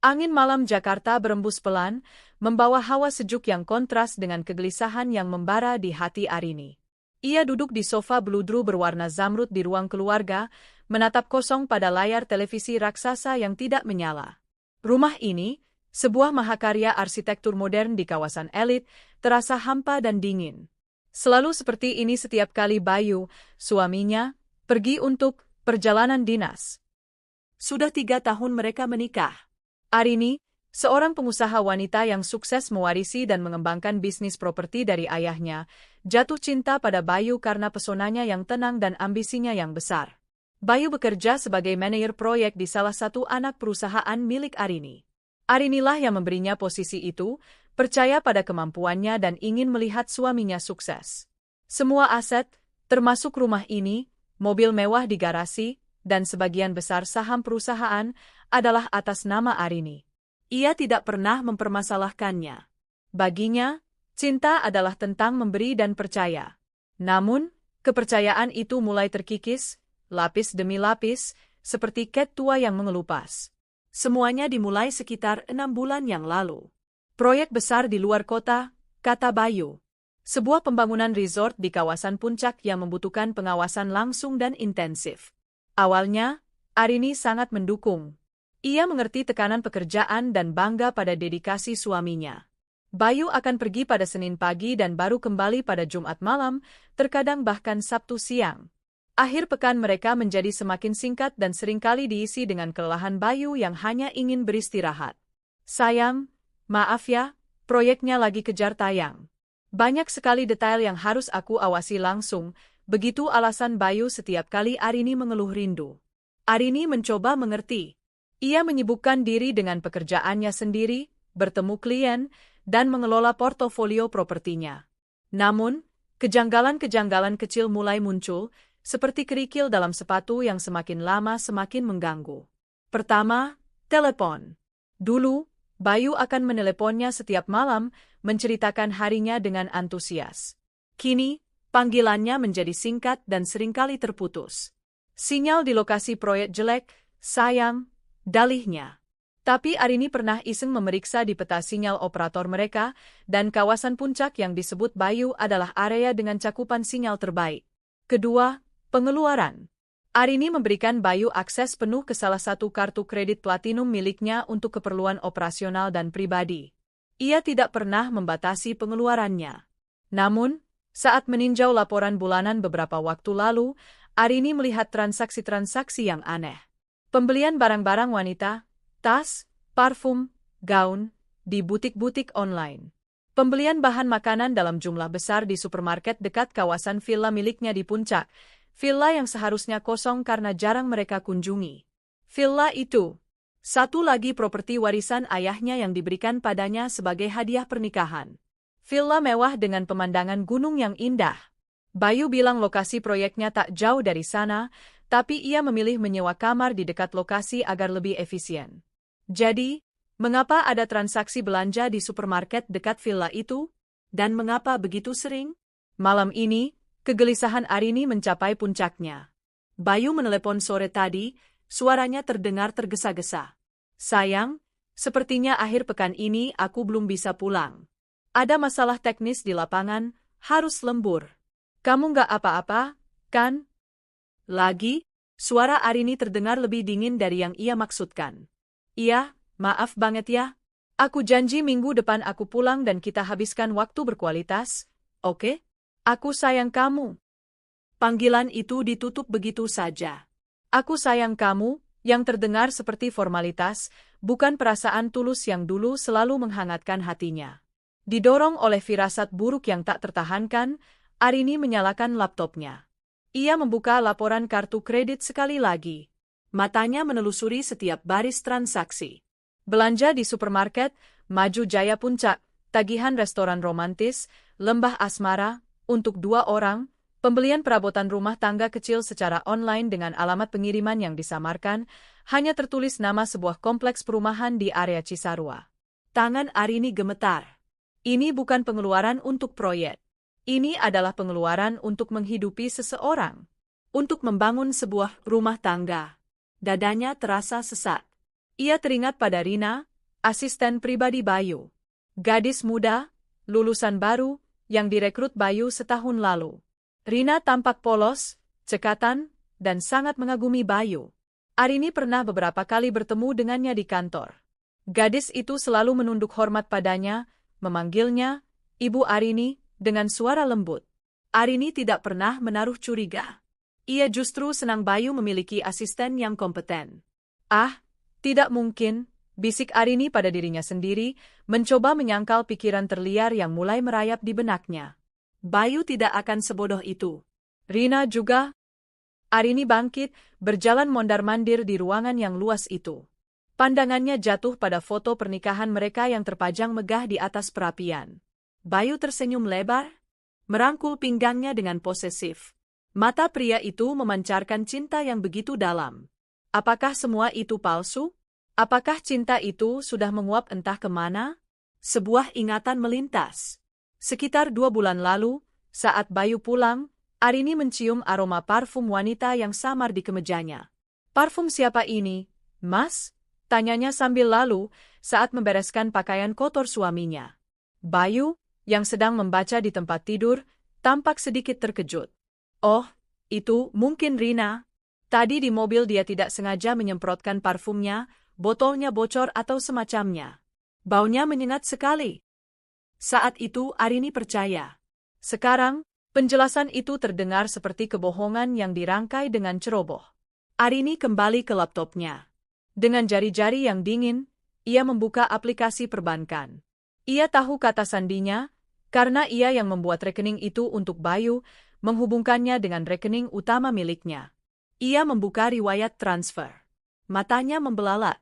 Angin malam Jakarta berembus pelan, membawa hawa sejuk yang kontras dengan kegelisahan yang membara di hati Arini. Ia duduk di sofa beludru berwarna zamrud di ruang keluarga, menatap kosong pada layar televisi raksasa yang tidak menyala. Rumah ini, sebuah mahakarya arsitektur modern di kawasan elit, terasa hampa dan dingin. Selalu seperti ini setiap kali Bayu, suaminya, pergi untuk perjalanan dinas. Sudah 3 tahun mereka menikah. Arini, seorang pengusaha wanita yang sukses mewarisi dan mengembangkan bisnis properti dari ayahnya, jatuh cinta pada Bayu karena pesonanya yang tenang dan ambisinya yang besar. Bayu bekerja sebagai manajer proyek di salah satu anak perusahaan milik Arini. Arinilah yang memberinya posisi itu, percaya pada kemampuannya dan ingin melihat suaminya sukses. Semua aset, termasuk rumah ini, mobil mewah di garasi, dan sebagian besar saham perusahaan, adalah atas nama Arini. Ia tidak pernah mempermasalahkannya. Baginya, cinta adalah tentang memberi dan percaya. Namun, kepercayaan itu mulai terkikis, lapis demi lapis, seperti cat tua yang mengelupas. Semuanya dimulai sekitar 6 bulan yang lalu. Proyek besar di luar kota, kata Bayu. Sebuah pembangunan resort di kawasan puncak yang membutuhkan pengawasan langsung dan intensif. Awalnya, Arini sangat mendukung. Ia mengerti tekanan pekerjaan dan bangga pada dedikasi suaminya. Bayu akan pergi pada Senin pagi dan baru kembali pada Jumat malam, terkadang bahkan Sabtu siang. Akhir pekan mereka menjadi semakin singkat dan seringkali diisi dengan kelelahan Bayu yang hanya ingin beristirahat. Sayang, maaf ya, proyeknya lagi kejar tayang. Banyak sekali detail yang harus aku awasi langsung, begitu alasan Bayu setiap kali Arini mengeluh rindu. Arini mencoba mengerti. Ia menyibukkan diri dengan pekerjaannya sendiri, bertemu klien, dan mengelola portofolio propertinya. Namun, kejanggalan-kejanggalan kecil mulai muncul, seperti kerikil dalam sepatu yang semakin lama semakin mengganggu. Pertama, telepon. Dulu, Bayu akan meneleponnya setiap malam, menceritakan harinya dengan antusias. Kini, panggilannya menjadi singkat dan seringkali terputus. Sinyal di lokasi proyek jelek, sayang, dalihnya. Tapi Arini pernah iseng memeriksa di peta sinyal operator mereka, dan kawasan puncak yang disebut Bayu adalah area dengan cakupan sinyal terbaik. Kedua, pengeluaran. Arini memberikan Bayu akses penuh ke salah satu kartu kredit platinum miliknya untuk keperluan operasional dan pribadi. Ia tidak pernah membatasi pengeluarannya. Namun, saat meninjau laporan bulanan beberapa waktu lalu, Arini melihat transaksi-transaksi yang aneh. Pembelian barang-barang wanita, tas, parfum, gaun, di butik-butik online. Pembelian bahan makanan dalam jumlah besar di supermarket dekat kawasan villa miliknya di puncak, villa yang seharusnya kosong karena jarang mereka kunjungi. Villa itu, satu lagi properti warisan ayahnya yang diberikan padanya sebagai hadiah pernikahan. Villa mewah dengan pemandangan gunung yang indah. Bayu bilang lokasi proyeknya tak jauh dari sana, tapi ia memilih menyewa kamar di dekat lokasi agar lebih efisien. Jadi, mengapa ada transaksi belanja di supermarket dekat villa itu? Dan mengapa begitu sering? Malam ini, kegelisahan Arini mencapai puncaknya. Bayu menelepon sore tadi, suaranya terdengar tergesa-gesa. Sayang, sepertinya akhir pekan ini aku belum bisa pulang. Ada masalah teknis di lapangan, harus lembur. Kamu nggak apa-apa, kan? Lagi, suara Arini terdengar lebih dingin dari yang ia maksudkan. Iya, maaf banget ya. Aku janji minggu depan aku pulang dan kita habiskan waktu berkualitas, oke? Aku sayang kamu. Panggilan itu ditutup begitu saja. Aku sayang kamu, yang terdengar seperti formalitas, bukan perasaan tulus yang dulu selalu menghangatkan hatinya. Didorong oleh firasat buruk yang tak tertahankan, Arini menyalakan laptopnya. Ia membuka laporan kartu kredit sekali lagi. Matanya menelusuri setiap baris transaksi. Belanja di supermarket, Maju Jaya Puncak, tagihan restoran romantis, Lembah Asmara, untuk 2 orang, pembelian perabotan rumah tangga kecil secara online dengan alamat pengiriman yang disamarkan, hanya tertulis nama sebuah kompleks perumahan di area Cisarua. Tangan Arini gemetar. Ini bukan pengeluaran untuk proyek. Ini adalah pengeluaran untuk menghidupi seseorang. Untuk membangun sebuah rumah tangga. Dadanya terasa sesak. Ia teringat pada Rina, asisten pribadi Bayu. Gadis muda, lulusan baru, yang direkrut Bayu setahun lalu. Rina tampak polos, cekatan, dan sangat mengagumi Bayu. Arini pernah beberapa kali bertemu dengannya di kantor. Gadis itu selalu menunduk hormat padanya, memanggilnya, Ibu Arini, dengan suara lembut. Arini tidak pernah menaruh curiga. Ia justru senang Bayu memiliki asisten yang kompeten. Ah, tidak mungkin, bisik Arini pada dirinya sendiri, mencoba menyangkal pikiran terliar yang mulai merayap di benaknya. Bayu tidak akan sebodoh itu. Rina juga. Arini bangkit, berjalan mondar-mandir di ruangan yang luas itu. Pandangannya jatuh pada foto pernikahan mereka yang terpajang megah di atas perapian. Bayu tersenyum lebar, merangkul pinggangnya dengan posesif. Mata pria itu memancarkan cinta yang begitu dalam. Apakah semua itu palsu? Apakah cinta itu sudah menguap entah kemana? Sebuah ingatan melintas. Sekitar 2 bulan lalu, saat Bayu pulang, Arini mencium aroma parfum wanita yang samar di kemejanya. Parfum siapa ini, Mas? Tanyanya sambil lalu, saat membereskan pakaian kotor suaminya. Bayu, yang sedang membaca di tempat tidur, tampak sedikit terkejut. Oh, itu mungkin Rina. Tadi di mobil dia tidak sengaja menyemprotkan parfumnya, botolnya bocor atau semacamnya. Baunya menyengat sekali. Saat itu Arini percaya. Sekarang, penjelasan itu terdengar seperti kebohongan yang dirangkai dengan ceroboh. Arini kembali ke laptopnya. Dengan jari-jari yang dingin, ia membuka aplikasi perbankan. Ia tahu kata sandinya, karena ia yang membuat rekening itu untuk Bayu, menghubungkannya dengan rekening utama miliknya. Ia membuka riwayat transfer. Matanya membelalak.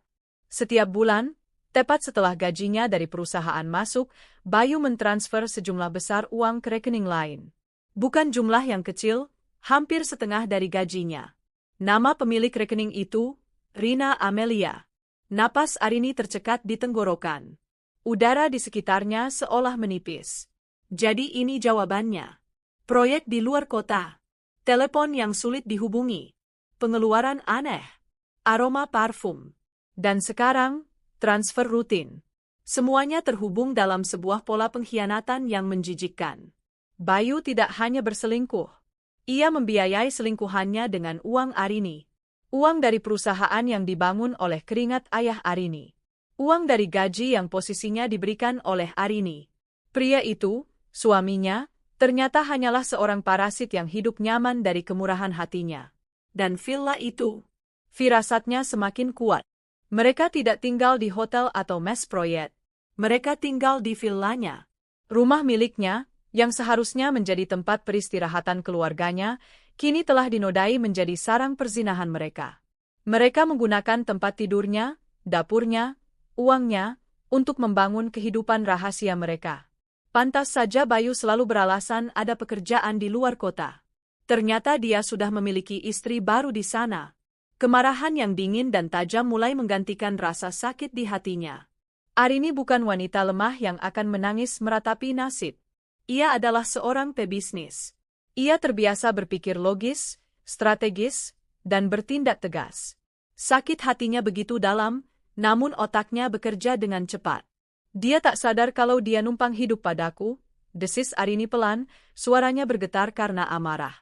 Setiap bulan, tepat setelah gajinya dari perusahaan masuk, Bayu mentransfer sejumlah besar uang ke rekening lain. Bukan jumlah yang kecil, hampir setengah dari gajinya. Nama pemilik rekening itu, Rina Amelia. Napas Arini tercekat di tenggorokan. Udara di sekitarnya seolah menipis. Jadi ini jawabannya. Proyek di luar kota. Telepon yang sulit dihubungi. Pengeluaran aneh. Aroma parfum. Dan sekarang, transfer rutin. Semuanya terhubung dalam sebuah pola pengkhianatan yang menjijikkan. Bayu tidak hanya berselingkuh. Ia membiayai selingkuhannya dengan uang Arini. Uang dari perusahaan yang dibangun oleh keringat ayah Arini. Uang dari gaji yang posisinya diberikan oleh Arini. Pria itu, suaminya, ternyata hanyalah seorang parasit yang hidup nyaman dari kemurahan hatinya. Dan villa itu, firasatnya semakin kuat. Mereka tidak tinggal di hotel atau mes proyek. Mereka tinggal di villanya. Rumah miliknya, yang seharusnya menjadi tempat peristirahatan keluarganya, kini telah dinodai menjadi sarang perzinahan mereka. Mereka menggunakan tempat tidurnya, dapurnya, uangnya, untuk membangun kehidupan rahasia mereka. Pantas saja Bayu selalu beralasan ada pekerjaan di luar kota. Ternyata dia sudah memiliki istri baru di sana. Kemarahan yang dingin dan tajam mulai menggantikan rasa sakit di hatinya. Arini bukan wanita lemah yang akan menangis meratapi nasib. Ia adalah seorang pebisnis. Ia terbiasa berpikir logis, strategis, dan bertindak tegas. Sakit hatinya begitu dalam, namun otaknya bekerja dengan cepat. Dia tak sadar kalau dia numpang hidup padaku, desis Arini pelan, suaranya bergetar karena amarah.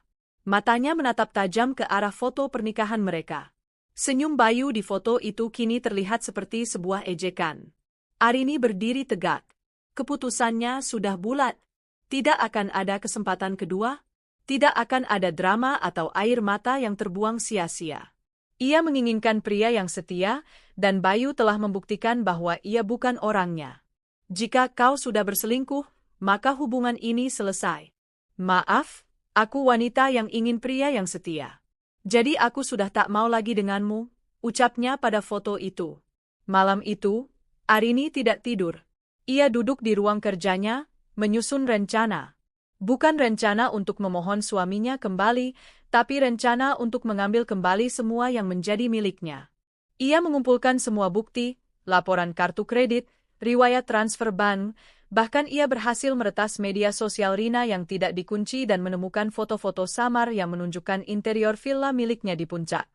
Matanya menatap tajam ke arah foto pernikahan mereka. Senyum Bayu di foto itu kini terlihat seperti sebuah ejekan. Arini berdiri tegak. Keputusannya sudah bulat. Tidak akan ada kesempatan kedua. Tidak akan ada drama atau air mata yang terbuang sia-sia. Ia menginginkan pria yang setia, dan Bayu telah membuktikan bahwa ia bukan orangnya. Jika kau sudah berselingkuh, maka hubungan ini selesai. Maaf, aku wanita yang ingin pria yang setia. Jadi aku sudah tak mau lagi denganmu, ucapnya pada foto itu. Malam itu, Arini tidak tidur. Ia duduk di ruang kerjanya, menyusun rencana. Bukan rencana untuk memohon suaminya kembali, tapi rencana untuk mengambil kembali semua yang menjadi miliknya. Ia mengumpulkan semua bukti, laporan kartu kredit, riwayat transfer bank, bahkan ia berhasil meretas media sosial Rina yang tidak dikunci dan menemukan foto-foto samar yang menunjukkan interior villa miliknya di puncak.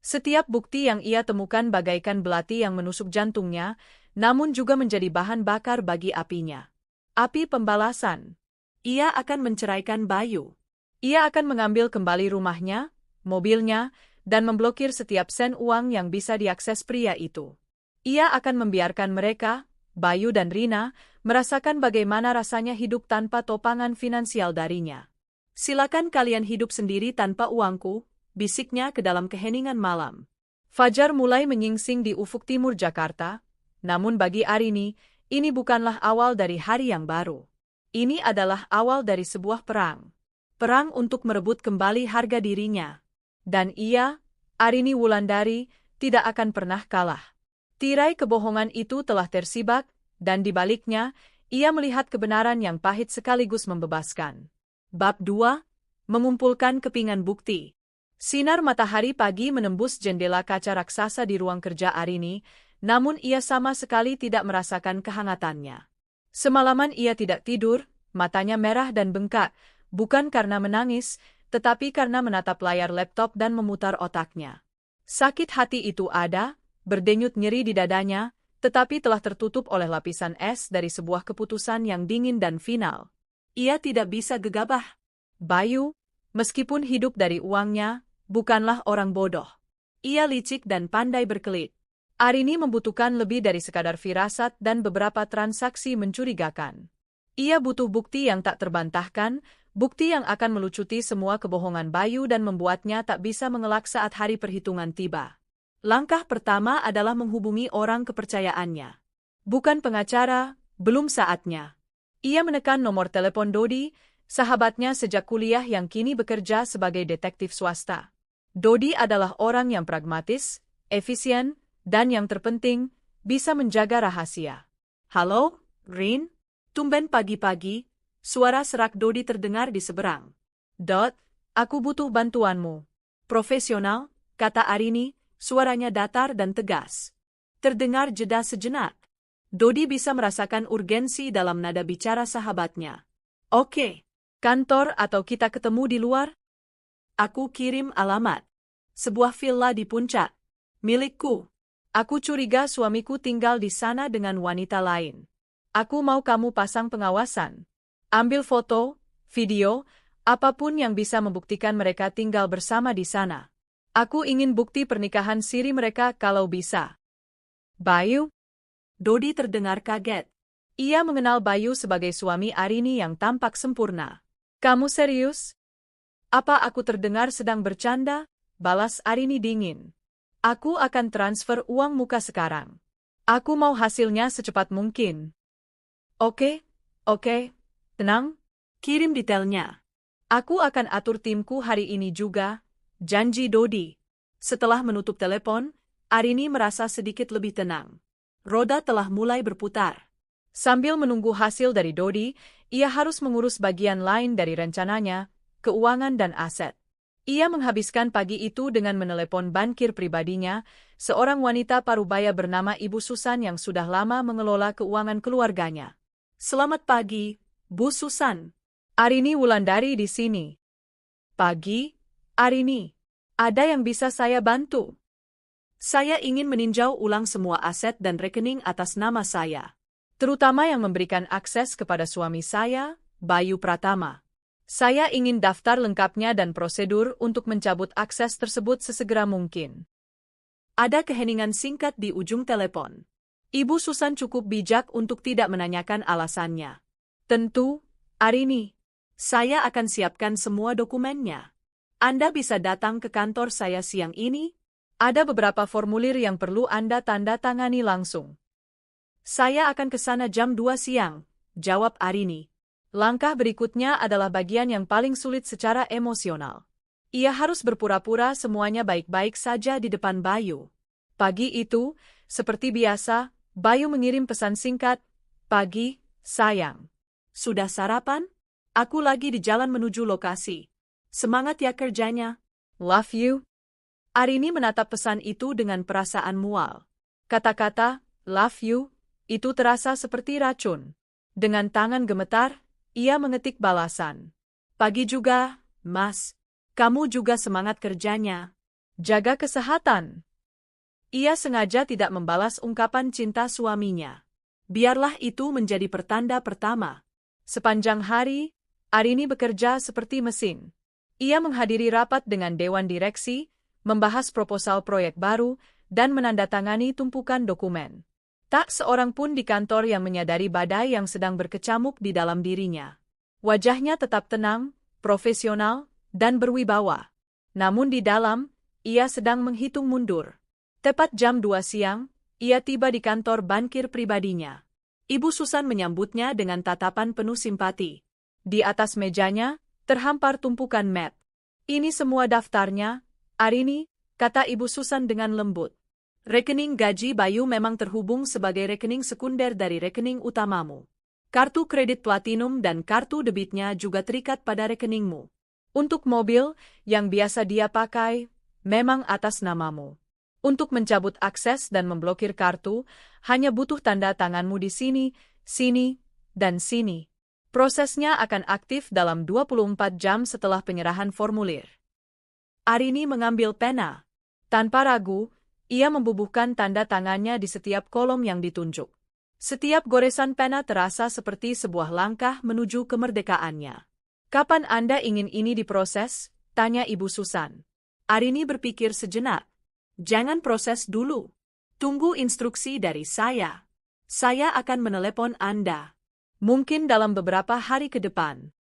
Setiap bukti yang ia temukan bagaikan belati yang menusuk jantungnya, namun juga menjadi bahan bakar bagi apinya. Api pembalasan. Ia akan menceraikan Bayu. Ia akan mengambil kembali rumahnya, mobilnya, dan memblokir setiap sen uang yang bisa diakses pria itu. Ia akan membiarkan mereka, Bayu dan Rina, merasakan bagaimana rasanya hidup tanpa topangan finansial darinya. Silakan kalian hidup sendiri tanpa uangku, bisiknya ke dalam keheningan malam. Fajar mulai menyingsing di ufuk timur Jakarta, namun bagi Arini, ini bukanlah awal dari hari yang baru. Ini adalah awal dari sebuah perang. Perang untuk merebut kembali harga dirinya. Dan ia, Arini Wulandari, tidak akan pernah kalah. Tirai kebohongan itu telah tersibak, dan di baliknya, ia melihat kebenaran yang pahit sekaligus membebaskan. Bab 2. Mengumpulkan kepingan bukti. Sinar matahari pagi menembus jendela kaca raksasa di ruang kerja Arini, namun ia sama sekali tidak merasakan kehangatannya. Semalaman ia tidak tidur, matanya merah dan bengkak, bukan karena menangis, tetapi karena menatap layar laptop dan memutar otaknya. Sakit hati itu ada, berdenyut nyeri di dadanya, tetapi telah tertutup oleh lapisan es dari sebuah keputusan yang dingin dan final. Ia tidak bisa gegabah. Bayu, meskipun hidup dari uangnya, bukanlah orang bodoh. Ia licik dan pandai berkelit. Arini membutuhkan lebih dari sekadar firasat dan beberapa transaksi mencurigakan. Ia butuh bukti yang tak terbantahkan, bukti yang akan melucuti semua kebohongan Bayu dan membuatnya tak bisa mengelak saat hari perhitungan tiba. Langkah pertama adalah menghubungi orang kepercayaannya. Bukan pengacara, belum saatnya. Ia menekan nomor telepon Dodi, sahabatnya sejak kuliah yang kini bekerja sebagai detektif swasta. Dodi adalah orang yang pragmatis, efisien, dan yang terpenting, bisa menjaga rahasia. Halo, Rin? Tumben pagi-pagi, suara serak Dodi terdengar di seberang. Dot, aku butuh bantuanmu. Profesional, kata Arini, suaranya datar dan tegas. Terdengar jeda sejenak. Dodi bisa merasakan urgensi dalam nada bicara sahabatnya. Oke, kantor atau kita ketemu di luar? Aku kirim alamat. Sebuah villa di puncak. Milikku. Aku curiga suamiku tinggal di sana dengan wanita lain. Aku mau kamu pasang pengawasan. Ambil foto, video, apapun yang bisa membuktikan mereka tinggal bersama di sana. Aku ingin bukti pernikahan siri mereka kalau bisa. Bayu? Dodi terdengar kaget. Ia mengenal Bayu sebagai suami Arini yang tampak sempurna. Kamu serius? Apa aku terdengar sedang bercanda? Balas Arini dingin. Aku akan transfer uang muka sekarang. Aku mau hasilnya secepat mungkin. Oke, tenang. Kirim detailnya. Aku akan atur timku hari ini juga, janji Dodi. Setelah menutup telepon, Arini merasa sedikit lebih tenang. Roda telah mulai berputar. Sambil menunggu hasil dari Dodi, ia harus mengurus bagian lain dari rencananya, keuangan dan aset. Ia menghabiskan pagi itu dengan menelepon bankir pribadinya, seorang wanita parubaya bernama Ibu Susan yang sudah lama mengelola keuangan keluarganya. Selamat pagi, Bu Susan. Arini Wulandari di sini. Pagi, Arini. Ada yang bisa saya bantu? Saya ingin meninjau ulang semua aset dan rekening atas nama saya. Terutama yang memberikan akses kepada suami saya, Bayu Pratama. Saya ingin daftar lengkapnya dan prosedur untuk mencabut akses tersebut sesegera mungkin. Ada keheningan singkat di ujung telepon. Ibu Susan cukup bijak untuk tidak menanyakan alasannya. Tentu, Arini. Saya akan siapkan semua dokumennya. Anda bisa datang ke kantor saya siang ini. Ada beberapa formulir yang perlu Anda tanda tangani langsung. Saya akan ke sana jam 2 siang, jawab Arini. Langkah berikutnya adalah bagian yang paling sulit secara emosional. Ia harus berpura-pura semuanya baik-baik saja di depan Bayu. Pagi itu, seperti biasa, Bayu mengirim pesan singkat, "Pagi, sayang. Sudah sarapan? Aku lagi di jalan menuju lokasi. Semangat ya kerjanya. Love you." Arini menatap pesan itu dengan perasaan mual. Kata-kata, "love you," itu terasa seperti racun. Dengan tangan gemetar, ia mengetik balasan. "Pagi juga, Mas. Kamu juga semangat kerjanya. Jaga kesehatan." Ia sengaja tidak membalas ungkapan cinta suaminya. Biarlah itu menjadi pertanda pertama. Sepanjang hari, Arini bekerja seperti mesin. Ia menghadiri rapat dengan Dewan Direksi, membahas proposal proyek baru, dan menandatangani tumpukan dokumen. Tak seorang pun di kantor yang menyadari badai yang sedang berkecamuk di dalam dirinya. Wajahnya tetap tenang, profesional, dan berwibawa. Namun di dalam, ia sedang menghitung mundur. Tepat jam 2 siang, ia tiba di kantor bankir pribadinya. Ibu Susan menyambutnya dengan tatapan penuh simpati. Di atas mejanya, terhampar tumpukan map. Ini semua daftarnya, Arini, kata Ibu Susan dengan lembut. Rekening gaji Bayu memang terhubung sebagai rekening sekunder dari rekening utamamu. Kartu kredit platinum dan kartu debitnya juga terikat pada rekeningmu. Untuk mobil, yang biasa dia pakai, memang atas namamu. Untuk mencabut akses dan memblokir kartu, hanya butuh tanda tanganmu di sini, sini, dan sini. Prosesnya akan aktif dalam 24 jam setelah penyerahan formulir. Arini mengambil pena. Tanpa ragu, ia membubuhkan tanda tangannya di setiap kolom yang ditunjuk. Setiap goresan pena terasa seperti sebuah langkah menuju kemerdekaannya. Kapan Anda ingin ini diproses? Tanya Ibu Susan. Arini berpikir sejenak. Jangan proses dulu. Tunggu instruksi dari saya. Saya akan menelepon Anda. Mungkin dalam beberapa hari ke depan.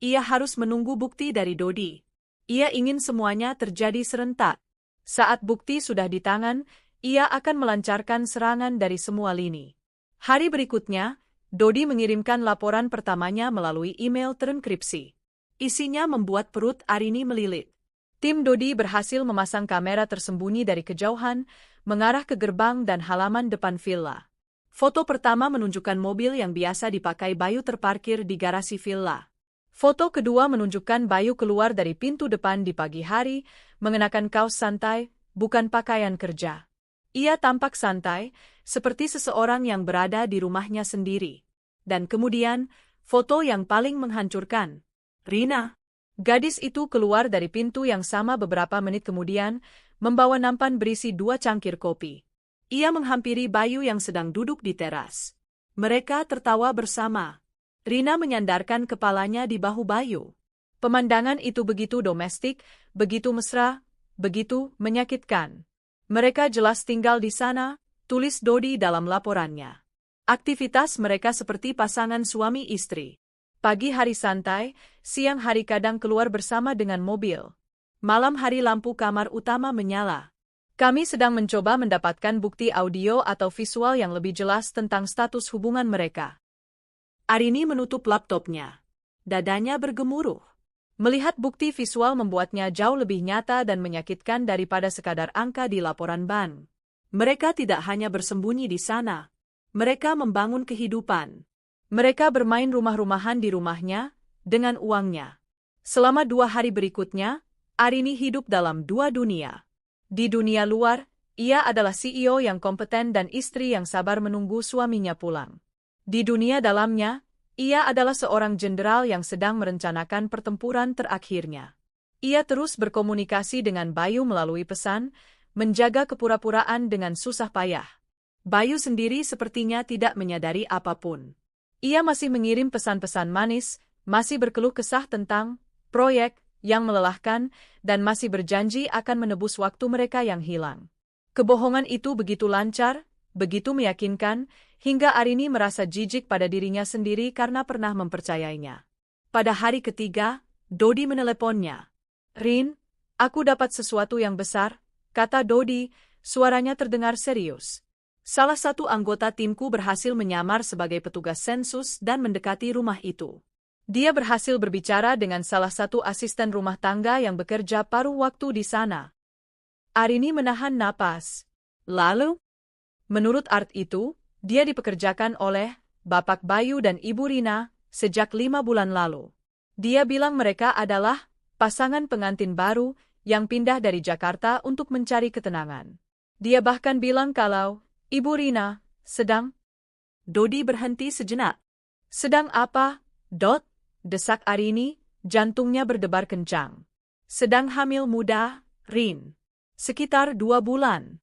Ia harus menunggu bukti dari Dodi. Ia ingin semuanya terjadi serentak. Saat bukti sudah di tangan, ia akan melancarkan serangan dari semua lini. Hari berikutnya, Dodi mengirimkan laporan pertamanya melalui email terenkripsi. Isinya membuat perut Arini melilit. Tim Dodi berhasil memasang kamera tersembunyi dari kejauhan, mengarah ke gerbang dan halaman depan villa. Foto pertama menunjukkan mobil yang biasa dipakai Bayu terparkir di garasi villa. Foto kedua menunjukkan Bayu keluar dari pintu depan di pagi hari, mengenakan kaos santai, bukan pakaian kerja. Ia tampak santai, seperti seseorang yang berada di rumahnya sendiri. Dan kemudian, foto yang paling menghancurkan. Rina. Gadis itu keluar dari pintu yang sama beberapa menit kemudian, membawa nampan berisi 2 cangkir kopi. Ia menghampiri Bayu yang sedang duduk di teras. Mereka tertawa bersama. Rina menyandarkan kepalanya di bahu Bayu. Pemandangan itu begitu domestik, begitu mesra, begitu menyakitkan. Mereka jelas tinggal di sana, tulis Dodi dalam laporannya. Aktivitas mereka seperti pasangan suami istri. Pagi hari santai, siang hari kadang keluar bersama dengan mobil. Malam hari lampu kamar utama menyala. Kami sedang mencoba mendapatkan bukti audio atau visual yang lebih jelas tentang status hubungan mereka. Arini menutup laptopnya. Dadanya bergemuruh. Melihat bukti visual membuatnya jauh lebih nyata dan menyakitkan daripada sekadar angka di laporan bank. Mereka tidak hanya bersembunyi di sana. Mereka membangun kehidupan. Mereka bermain rumah-rumahan di rumahnya, dengan uangnya. Selama 2 hari berikutnya, Arini hidup dalam 2 dunia. Di dunia luar, ia adalah CEO yang kompeten dan istri yang sabar menunggu suaminya pulang. Di dunia dalamnya, ia adalah seorang jenderal yang sedang merencanakan pertempuran terakhirnya. Ia terus berkomunikasi dengan Bayu melalui pesan, menjaga kepura-puraan dengan susah payah. Bayu sendiri sepertinya tidak menyadari apapun. Ia masih mengirim pesan-pesan manis, masih berkeluh kesah tentang proyek yang melelahkan, dan masih berjanji akan menebus waktu mereka yang hilang. Kebohongan itu begitu lancar, begitu meyakinkan, hingga Arini merasa jijik pada dirinya sendiri karena pernah mempercayainya. Pada hari ketiga, Dodi meneleponnya. "Rin, aku dapat sesuatu yang besar," kata Dodi, suaranya terdengar serius. Salah satu anggota timku berhasil menyamar sebagai petugas sensus dan mendekati rumah itu. Dia berhasil berbicara dengan salah satu asisten rumah tangga yang bekerja paruh waktu di sana. Arini menahan napas. Lalu, menurut Art itu, dia dipekerjakan oleh Bapak Bayu dan Ibu Rina sejak 5 bulan lalu. Dia bilang mereka adalah pasangan pengantin baru yang pindah dari Jakarta untuk mencari ketenangan. Dia bahkan bilang kalau Ibu Rina sedang... Dodi berhenti sejenak. "Sedang apa, Dot?" desak Arini, jantungnya berdebar kencang. "Sedang hamil muda, Rin. Sekitar 2 bulan.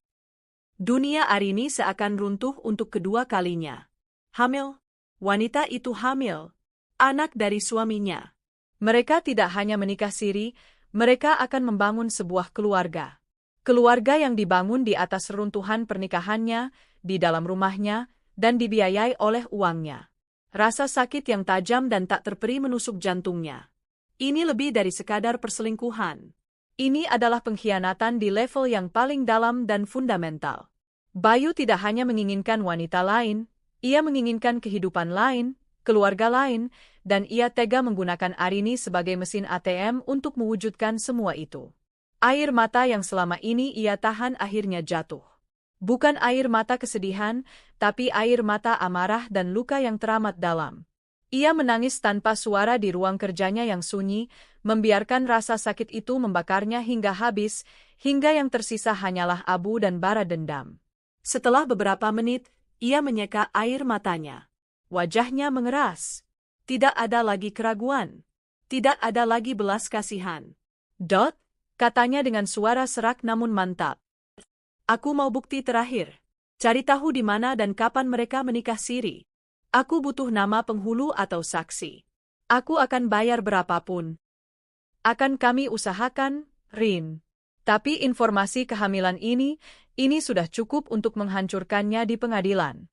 Dunia Arini seakan runtuh untuk kedua kalinya. Hamil. Wanita itu hamil. Anak dari suaminya. Mereka tidak hanya menikah siri, mereka akan membangun sebuah keluarga. Keluarga yang dibangun di atas reruntuhan pernikahannya, di dalam rumahnya, dan dibiayai oleh uangnya. Rasa sakit yang tajam dan tak terperi menusuk jantungnya. Ini lebih dari sekadar perselingkuhan. Ini adalah pengkhianatan di level yang paling dalam dan fundamental. Bayu tidak hanya menginginkan wanita lain, ia menginginkan kehidupan lain, keluarga lain, dan ia tega menggunakan Arini sebagai mesin ATM untuk mewujudkan semua itu. Air mata yang selama ini ia tahan akhirnya jatuh. Bukan air mata kesedihan, tapi air mata amarah dan luka yang teramat dalam. Ia menangis tanpa suara di ruang kerjanya yang sunyi, membiarkan rasa sakit itu membakarnya hingga habis, hingga yang tersisa hanyalah abu dan bara dendam. Setelah beberapa menit, ia menyeka air matanya. Wajahnya mengeras. Tidak ada lagi keraguan. Tidak ada lagi belas kasihan. "Dot," katanya dengan suara serak namun mantap. "Aku mau bukti terakhir. Cari tahu di mana dan kapan mereka menikah siri. Aku butuh nama penghulu atau saksi. Aku akan bayar berapapun. Akan kami usahakan, Rin. Tapi informasi kehamilan ini sudah cukup untuk menghancurkannya di pengadilan."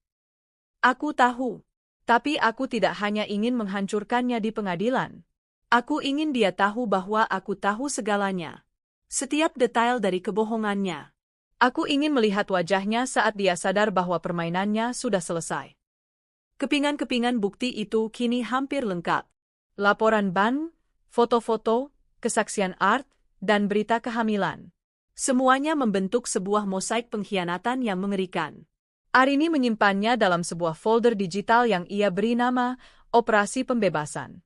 "Aku tahu. Tapi aku tidak hanya ingin menghancurkannya di pengadilan. Aku ingin dia tahu bahwa aku tahu segalanya. Setiap detail dari kebohongannya. Aku ingin melihat wajahnya saat dia sadar bahwa permainannya sudah selesai." Kepingan-kepingan bukti itu kini hampir lengkap. Laporan ban, foto-foto, kesaksian art, dan berita kehamilan. Semuanya membentuk sebuah mosaik pengkhianatan yang mengerikan. Arini menyimpannya dalam sebuah folder digital yang ia beri nama Operasi Pembebasan.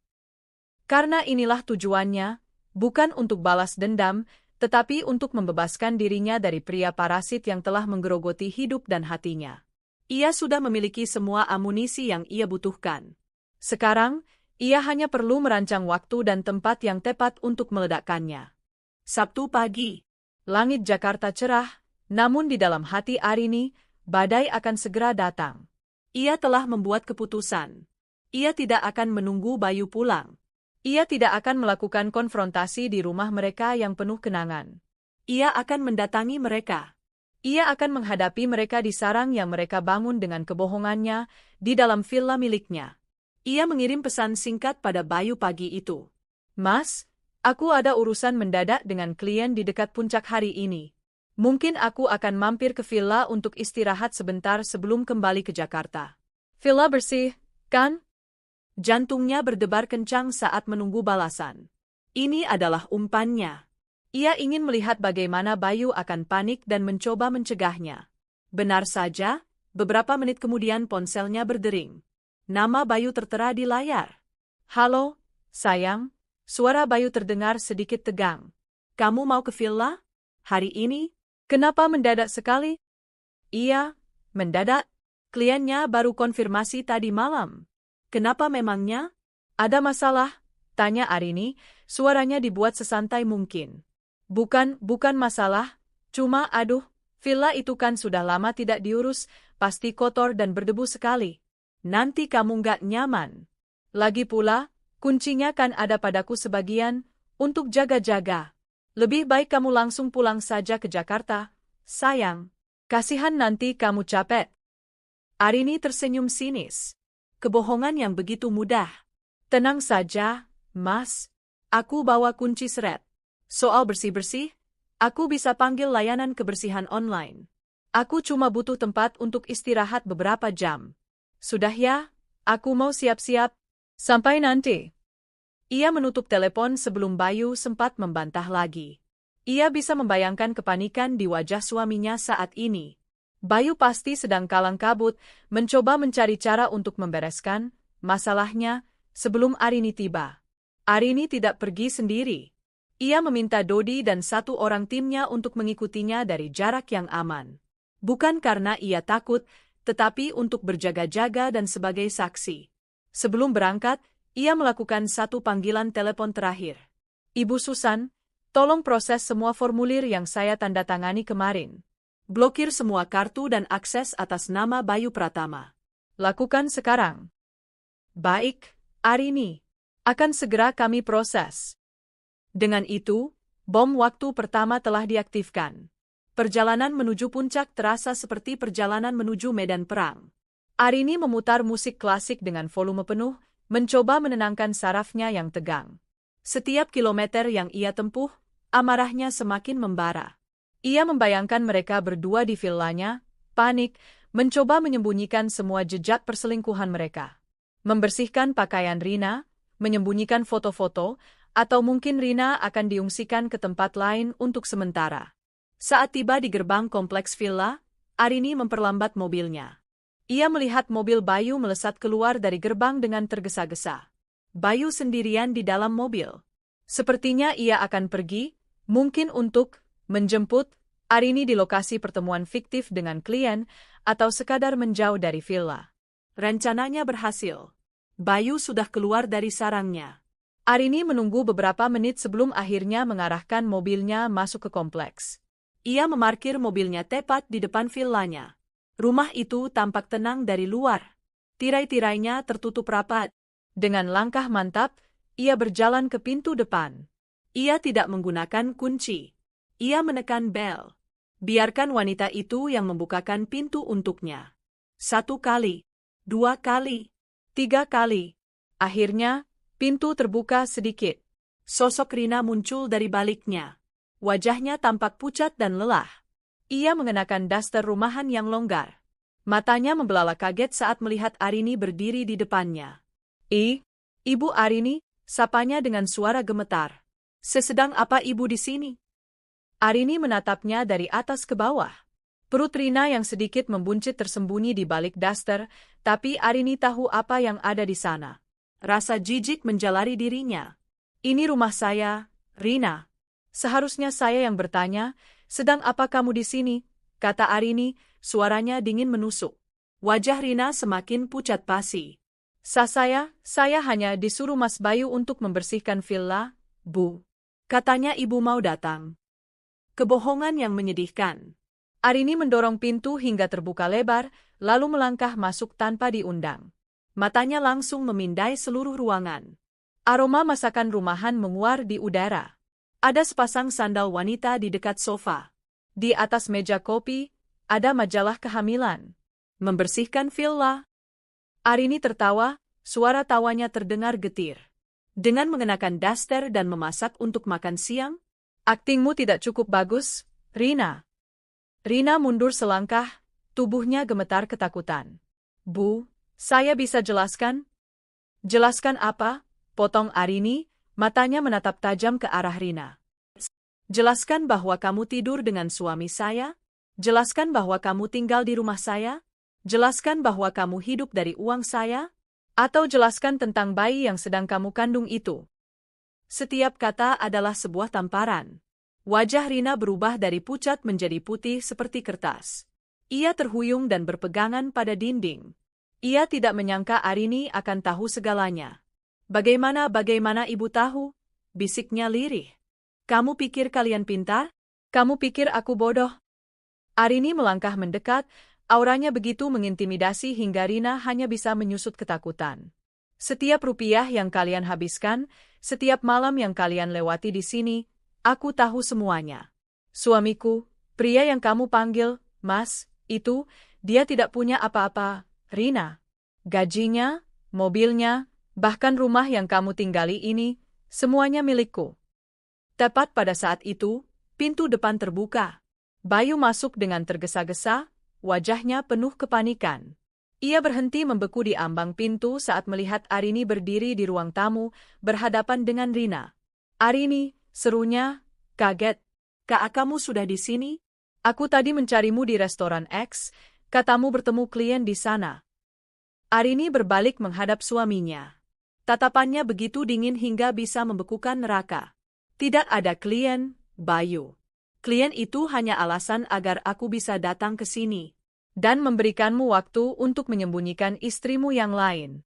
Karena inilah tujuannya, bukan untuk balas dendam, tetapi untuk membebaskan dirinya dari pria parasit yang telah menggerogoti hidup dan hatinya. Ia sudah memiliki semua amunisi yang ia butuhkan. Sekarang, ia hanya perlu merancang waktu dan tempat yang tepat untuk meledakkannya. Sabtu pagi. Langit Jakarta cerah, namun di dalam hati Arini, badai akan segera datang. Ia telah membuat keputusan. Ia tidak akan menunggu Bayu pulang. Ia tidak akan melakukan konfrontasi di rumah mereka yang penuh kenangan. Ia akan mendatangi mereka. Ia akan menghadapi mereka di sarang yang mereka bangun dengan kebohongannya di dalam villa miliknya. Ia mengirim pesan singkat pada Bayu pagi itu. "Mas, aku ada urusan mendadak dengan klien di dekat puncak hari ini. Mungkin aku akan mampir ke villa untuk istirahat sebentar sebelum kembali ke Jakarta." "Villa bersih, kan?" Jantungnya berdebar kencang saat menunggu balasan. Ini adalah umpannya. Ia ingin melihat bagaimana Bayu akan panik dan mencoba mencegahnya. Benar saja, beberapa menit kemudian ponselnya berdering. Nama Bayu tertera di layar. "Halo, sayang." Suara Bayu terdengar sedikit tegang. "Kamu mau ke villa? Hari ini? Kenapa mendadak sekali?" "Iya, mendadak. Kliennya baru konfirmasi tadi malam." "Kenapa memangnya? Ada masalah?" tanya Arini, suaranya dibuat sesantai mungkin. Bukan masalah, cuma aduh, villa itu kan sudah lama tidak diurus, pasti kotor dan berdebu sekali. Nanti kamu nggak nyaman. Lagi pula, kuncinya kan ada padaku sebagian, untuk jaga-jaga. Lebih baik kamu langsung pulang saja ke Jakarta, sayang. Kasihan nanti kamu capek." Arini tersenyum sinis. Kebohongan yang begitu mudah. "Tenang saja, Mas. Aku bawa kunci seret. Soal bersih-bersih, aku bisa panggil layanan kebersihan online. Aku cuma butuh tempat untuk istirahat beberapa jam. Sudah ya, aku mau siap-siap. Sampai nanti." Ia menutup telepon sebelum Bayu sempat membantah lagi. Ia bisa membayangkan kepanikan di wajah suaminya saat ini. Bayu pasti sedang kalang kabut, mencoba mencari cara untuk membereskan masalahnya sebelum Arini tiba. Arini tidak pergi sendiri. Ia meminta Dodi dan satu orang timnya untuk mengikutinya dari jarak yang aman. Bukan karena ia takut, tetapi untuk berjaga-jaga dan sebagai saksi. Sebelum berangkat, ia melakukan satu panggilan telepon terakhir. "Ibu Susan, tolong proses semua formulir yang saya tanda tangani kemarin. Blokir semua kartu dan akses atas nama Bayu Pratama. Lakukan sekarang. Baik, Arini. Akan segera kami proses. Dengan itu, bom waktu pertama telah diaktifkan. Perjalanan menuju puncak terasa seperti perjalanan menuju medan perang. Arini memutar musik klasik dengan volume penuh, mencoba menenangkan sarafnya yang tegang. Setiap kilometer yang ia tempuh, amarahnya semakin membara. Ia membayangkan mereka berdua di villanya, panik, mencoba menyembunyikan semua jejak perselingkuhan mereka. Membersihkan pakaian Rina, menyembunyikan foto-foto, atau mungkin Rina akan diungsikan ke tempat lain untuk sementara. Saat tiba di gerbang kompleks villa, Arini memperlambat mobilnya. Ia melihat mobil Bayu melesat keluar dari gerbang dengan tergesa-gesa. Bayu sendirian di dalam mobil. Sepertinya ia akan pergi, mungkin untuk menjemput Arini di lokasi pertemuan fiktif dengan klien, atau sekadar menjauh dari villa. Rencananya berhasil. Bayu sudah keluar dari sarangnya. Arini menunggu beberapa menit sebelum akhirnya mengarahkan mobilnya masuk ke kompleks. Ia memarkir mobilnya tepat di depan villanya. Rumah itu tampak tenang dari luar. Tirai-tirainya tertutup rapat. Dengan langkah mantap, ia berjalan ke pintu depan. Ia tidak menggunakan kunci. Ia menekan bel. Biarkan wanita itu yang membukakan pintu untuknya. 1 kali, 2 kali, 3 kali. Akhirnya, pintu terbuka sedikit. Sosok Rina muncul dari baliknya. Wajahnya tampak pucat dan lelah. Ia mengenakan daster rumahan yang longgar. Matanya membelalak kaget saat melihat Arini berdiri di depannya. Ibu Arini, sapanya dengan suara gemetar. Sesedang apa ibu di sini? Arini menatapnya dari atas ke bawah. Perut Rina yang sedikit membuncit tersembunyi di balik daster, tapi Arini tahu apa yang ada di sana. Rasa jijik menjalari dirinya. Ini rumah saya, Rina. Seharusnya saya yang bertanya, sedang apa kamu di sini? Kata Arini, suaranya dingin menusuk. Wajah Rina semakin pucat pasi. Saya hanya disuruh Mas Bayu untuk membersihkan villa, Bu. Katanya ibu mau datang. Kebohongan yang menyedihkan. Arini mendorong pintu hingga terbuka lebar, lalu melangkah masuk tanpa diundang. Matanya langsung memindai seluruh ruangan. Aroma masakan rumahan menguar di udara. Ada sepasang sandal wanita di dekat sofa. Di atas meja kopi, ada majalah kehamilan. Membersihkan villa. Arini tertawa, suara tawanya terdengar getir. Dengan mengenakan daster dan memasak untuk makan siang? Aktingmu tidak cukup bagus, Rina. Rina mundur selangkah, tubuhnya gemetar ketakutan. Bu, saya bisa jelaskan? Jelaskan apa? Potong Arini, matanya menatap tajam ke arah Rina. Jelaskan bahwa kamu tidur dengan suami saya? Jelaskan bahwa kamu tinggal di rumah saya? Jelaskan bahwa kamu hidup dari uang saya? Atau jelaskan tentang bayi yang sedang kamu kandung itu? Setiap kata adalah sebuah tamparan. Wajah Rina berubah dari pucat menjadi putih seperti kertas. Ia terhuyung dan berpegangan pada dinding. Ia tidak menyangka Arini akan tahu segalanya. Bagaimana ibu tahu? Bisiknya lirih. Kamu pikir kalian pintar? Kamu pikir aku bodoh? Arini melangkah mendekat, auranya begitu mengintimidasi hingga Rina hanya bisa menyusut ketakutan. Setiap rupiah yang kalian habiskan, setiap malam yang kalian lewati di sini, aku tahu semuanya. Suamiku, pria yang kamu panggil, Mas, itu, dia tidak punya apa-apa, Rina. Gajinya, mobilnya, bahkan rumah yang kamu tinggali ini, semuanya milikku. Tepat pada saat itu, pintu depan terbuka. Bayu masuk dengan tergesa-gesa, wajahnya penuh kepanikan. Ia berhenti membeku di ambang pintu saat melihat Arini berdiri di ruang tamu, berhadapan dengan Rina. Arini, serunya, kaget. Kak, kamu sudah di sini? Aku tadi mencarimu di restoran X, katamu bertemu klien di sana. Arini berbalik menghadap suaminya. Tatapannya begitu dingin hingga bisa membekukan neraka. Tidak ada klien, Bayu. Klien itu hanya alasan agar aku bisa datang ke sini dan memberikanmu waktu untuk menyembunyikan istrimu yang lain.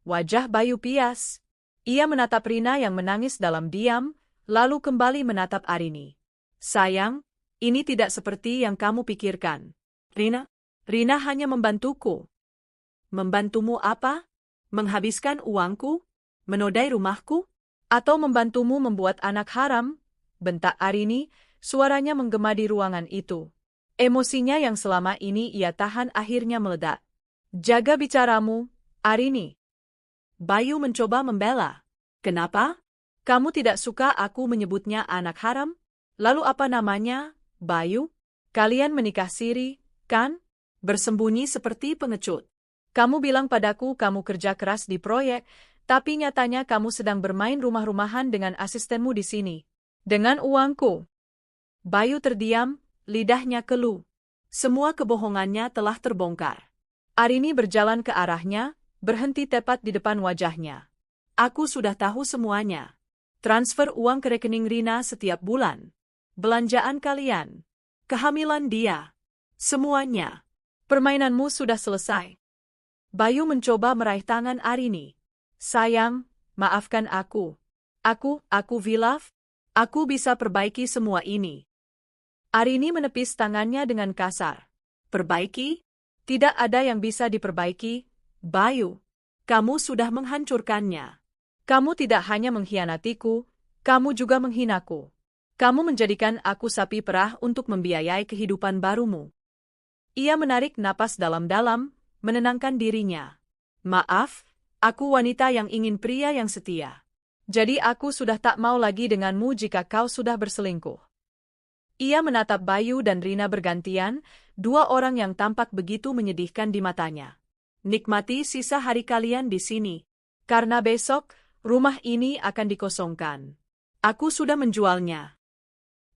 Wajah Bayu pias. Ia menatap Rina yang menangis dalam diam, lalu kembali menatap Arini. Sayang, Ini tidak seperti yang kamu pikirkan. Rina? Rina hanya membantuku. Membantumu apa? Menghabiskan uangku? Menodai rumahku? Atau membantumu membuat anak haram? Bentak Arini, suaranya menggema di ruangan itu. Emosinya yang selama ini ia tahan akhirnya meledak. Jaga bicaramu, Arini. Bayu mencoba membela. Kenapa? Kamu tidak suka aku menyebutnya anak haram? Lalu apa namanya, Bayu? Kalian menikah siri, kan? Bersembunyi seperti pengecut. Kamu bilang padaku kamu kerja keras di proyek, tapi nyatanya kamu sedang bermain rumah-rumahan dengan asistenmu di sini. Dengan uangku. Bayu terdiam, lidahnya keluh. Semua kebohongannya telah terbongkar. Arini berjalan ke arahnya, berhenti tepat di depan wajahnya. Aku sudah tahu semuanya. Transfer uang ke rekening Rina setiap bulan. Belanjaan kalian. Kehamilan dia. Semuanya. Permainanmu sudah selesai. Bayu mencoba meraih tangan Arini. Sayang, maafkan aku. Aku Vilaf. Aku bisa perbaiki semua ini. Arini menepis tangannya dengan kasar. Perbaiki? Tidak ada yang bisa diperbaiki, Bayu. Kamu sudah menghancurkannya. Kamu tidak hanya mengkhianatiku, kamu juga menghinaku. Kamu menjadikan aku sapi perah untuk membiayai kehidupan barumu. Ia menarik napas dalam-dalam, menenangkan dirinya. Maaf, aku wanita yang ingin pria yang setia. Jadi aku sudah tak mau lagi denganmu jika kau sudah berselingkuh. Ia menatap Bayu dan Rina bergantian, dua orang yang tampak begitu menyedihkan di matanya. Nikmati sisa hari kalian di sini. Karena besok, rumah ini akan dikosongkan. Aku sudah menjualnya.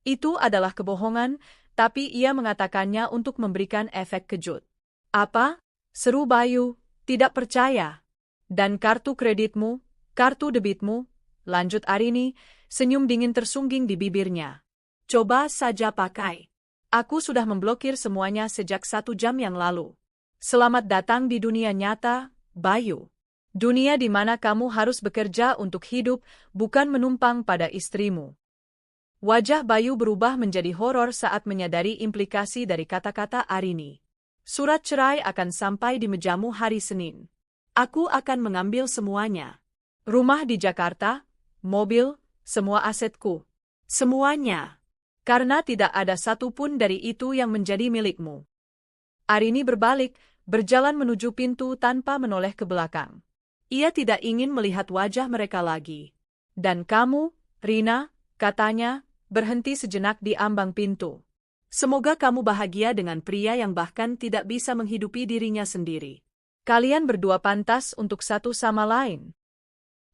Itu adalah kebohongan, tapi ia mengatakannya untuk memberikan efek kejut. Apa? Seru Bayu, tidak percaya. Dan kartu kreditmu, kartu debitmu, lanjut Arini, senyum dingin tersungging di bibirnya. Coba saja pakai. Aku sudah memblokir semuanya sejak 1 jam yang lalu. Selamat datang di dunia nyata, Bayu. Dunia di mana kamu harus bekerja untuk hidup, bukan menumpang pada istrimu. Wajah Bayu berubah menjadi horor saat menyadari implikasi dari kata-kata Arini. Surat cerai akan sampai di mejamu hari Senin. Aku akan mengambil semuanya. Rumah di Jakarta, mobil, semua asetku. Semuanya. Karena tidak ada satupun dari itu yang menjadi milikmu. Arini berbalik, berjalan menuju pintu tanpa menoleh ke belakang. Ia tidak ingin melihat wajah mereka lagi. Dan kamu, Rina, katanya, berhenti sejenak di ambang pintu. Semoga kamu bahagia dengan pria yang bahkan tidak bisa menghidupi dirinya sendiri. Kalian berdua pantas untuk satu sama lain.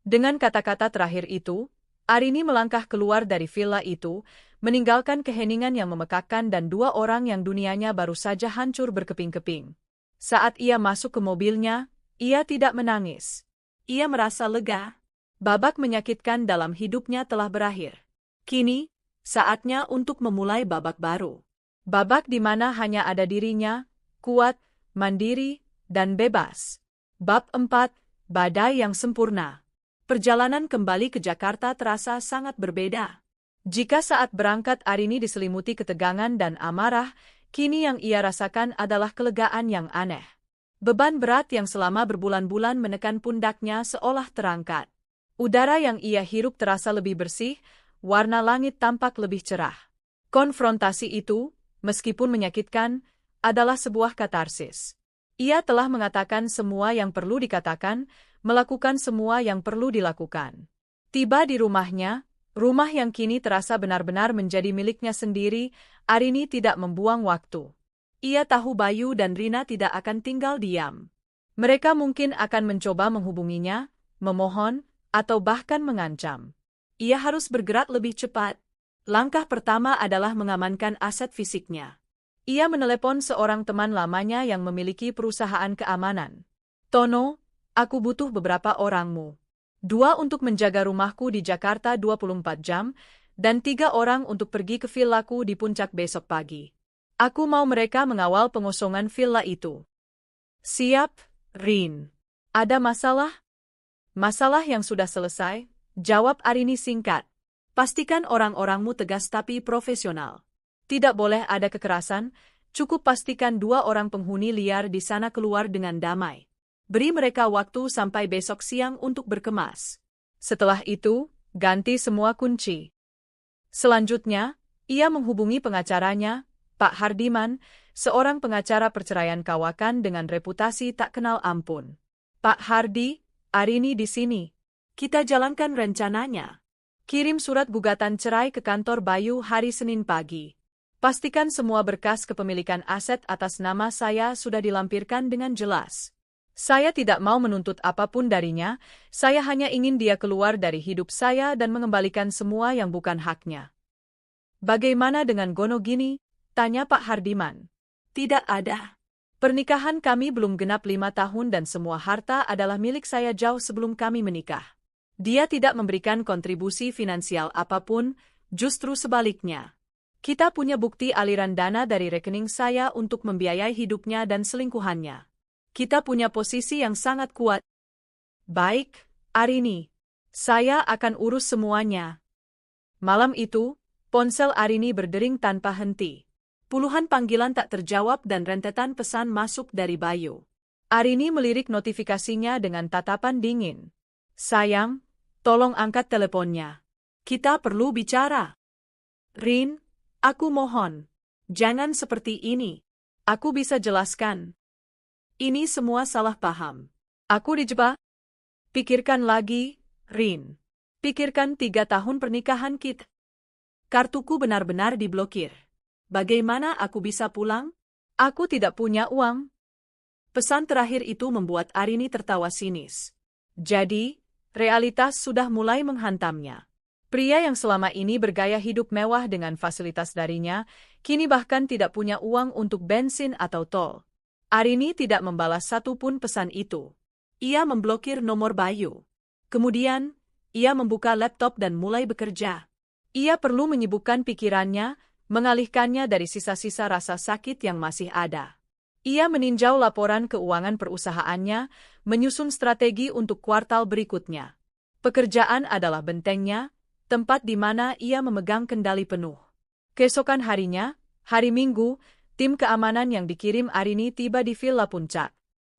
Dengan kata-kata terakhir itu, Arini melangkah keluar dari villa itu, meninggalkan keheningan yang memekakkan dan dua orang yang dunianya baru saja hancur berkeping-keping. Saat ia masuk ke mobilnya, ia tidak menangis. Ia merasa lega. Babak menyakitkan dalam hidupnya telah berakhir. Kini, saatnya untuk memulai babak baru. Babak di mana hanya ada dirinya, kuat, mandiri, dan bebas. Bab 4, Badai yang Sempurna. Perjalanan kembali ke Jakarta terasa sangat berbeda. Jika saat berangkat Arini diselimuti ketegangan dan amarah, kini yang ia rasakan adalah kelegaan yang aneh. Beban berat yang selama berbulan-bulan menekan pundaknya seolah terangkat. Udara yang ia hirup terasa lebih bersih, warna langit tampak lebih cerah. Konfrontasi itu, meskipun menyakitkan, adalah sebuah katarsis. Ia telah mengatakan semua yang perlu dikatakan, melakukan semua yang perlu dilakukan. Tiba di rumahnya, rumah yang kini terasa benar-benar menjadi miliknya sendiri, Arini tidak membuang waktu. Ia tahu Bayu dan Rina tidak akan tinggal diam. Mereka mungkin akan mencoba menghubunginya, memohon, atau bahkan mengancam. Ia harus bergerak lebih cepat. Langkah pertama adalah mengamankan aset fisiknya. Ia menelepon seorang teman lamanya yang memiliki perusahaan keamanan. Tono, aku butuh beberapa orangmu. 2 untuk menjaga rumahku di Jakarta 24 jam, dan 3 orang untuk pergi ke villaku di puncak besok pagi. Aku mau mereka mengawal pengosongan villa itu. Siap, Rin. Ada masalah? Masalah yang sudah selesai, jawab Arini singkat. Pastikan orang-orangmu tegas tapi profesional. Tidak boleh ada kekerasan, cukup pastikan 2 orang penghuni liar di sana keluar dengan damai. Beri mereka waktu sampai besok siang untuk berkemas. Setelah itu, ganti semua kunci. Selanjutnya, ia menghubungi pengacaranya, Pak Hardiman, seorang pengacara perceraian kawakan dengan reputasi tak kenal ampun. Pak Hardi, Arini di sini. Kita jalankan rencananya. Kirim surat gugatan cerai ke kantor Bayu hari Senin pagi. Pastikan semua berkas kepemilikan aset atas nama saya sudah dilampirkan dengan jelas. Saya tidak mau menuntut apapun darinya, saya hanya ingin dia keluar dari hidup saya dan mengembalikan semua yang bukan haknya. Bagaimana dengan Gono Gini? Tanya Pak Hardiman. Tidak ada. Pernikahan kami belum genap 5 tahun dan semua harta adalah milik saya jauh sebelum kami menikah. Dia tidak memberikan kontribusi finansial apapun, justru sebaliknya. Kita punya bukti aliran dana dari rekening saya untuk membiayai hidupnya dan selingkuhannya. Kita punya posisi yang sangat kuat. Baik, Arini. Saya akan urus semuanya. Malam itu, ponsel Arini berdering tanpa henti. Puluhan panggilan tak terjawab dan rentetan pesan masuk dari Bayu. Arini melirik notifikasinya dengan tatapan dingin. Sayang, tolong angkat teleponnya. Kita perlu bicara. Rin, aku mohon. Jangan seperti ini. Aku bisa jelaskan. Ini semua salah paham. Aku dijebak? Pikirkan lagi, Rin. Pikirkan 3 tahun pernikahan kita. Kartuku benar-benar diblokir. Bagaimana aku bisa pulang? Aku tidak punya uang. Pesan terakhir itu membuat Arini tertawa sinis. Jadi, realitas sudah mulai menghantamnya. Pria yang selama ini bergaya hidup mewah dengan fasilitas darinya, kini bahkan tidak punya uang untuk bensin atau tol. Arini tidak membalas satupun pesan itu. Ia memblokir nomor Bayu. Kemudian, ia membuka laptop dan mulai bekerja. Ia perlu menyibukkan pikirannya, mengalihkannya dari sisa-sisa rasa sakit yang masih ada. Ia meninjau laporan keuangan perusahaannya, menyusun strategi untuk kuartal berikutnya. Pekerjaan adalah bentengnya, tempat di mana ia memegang kendali penuh. Keesokan harinya, hari Minggu, tim keamanan yang dikirim Arini tiba di Villa Puncak.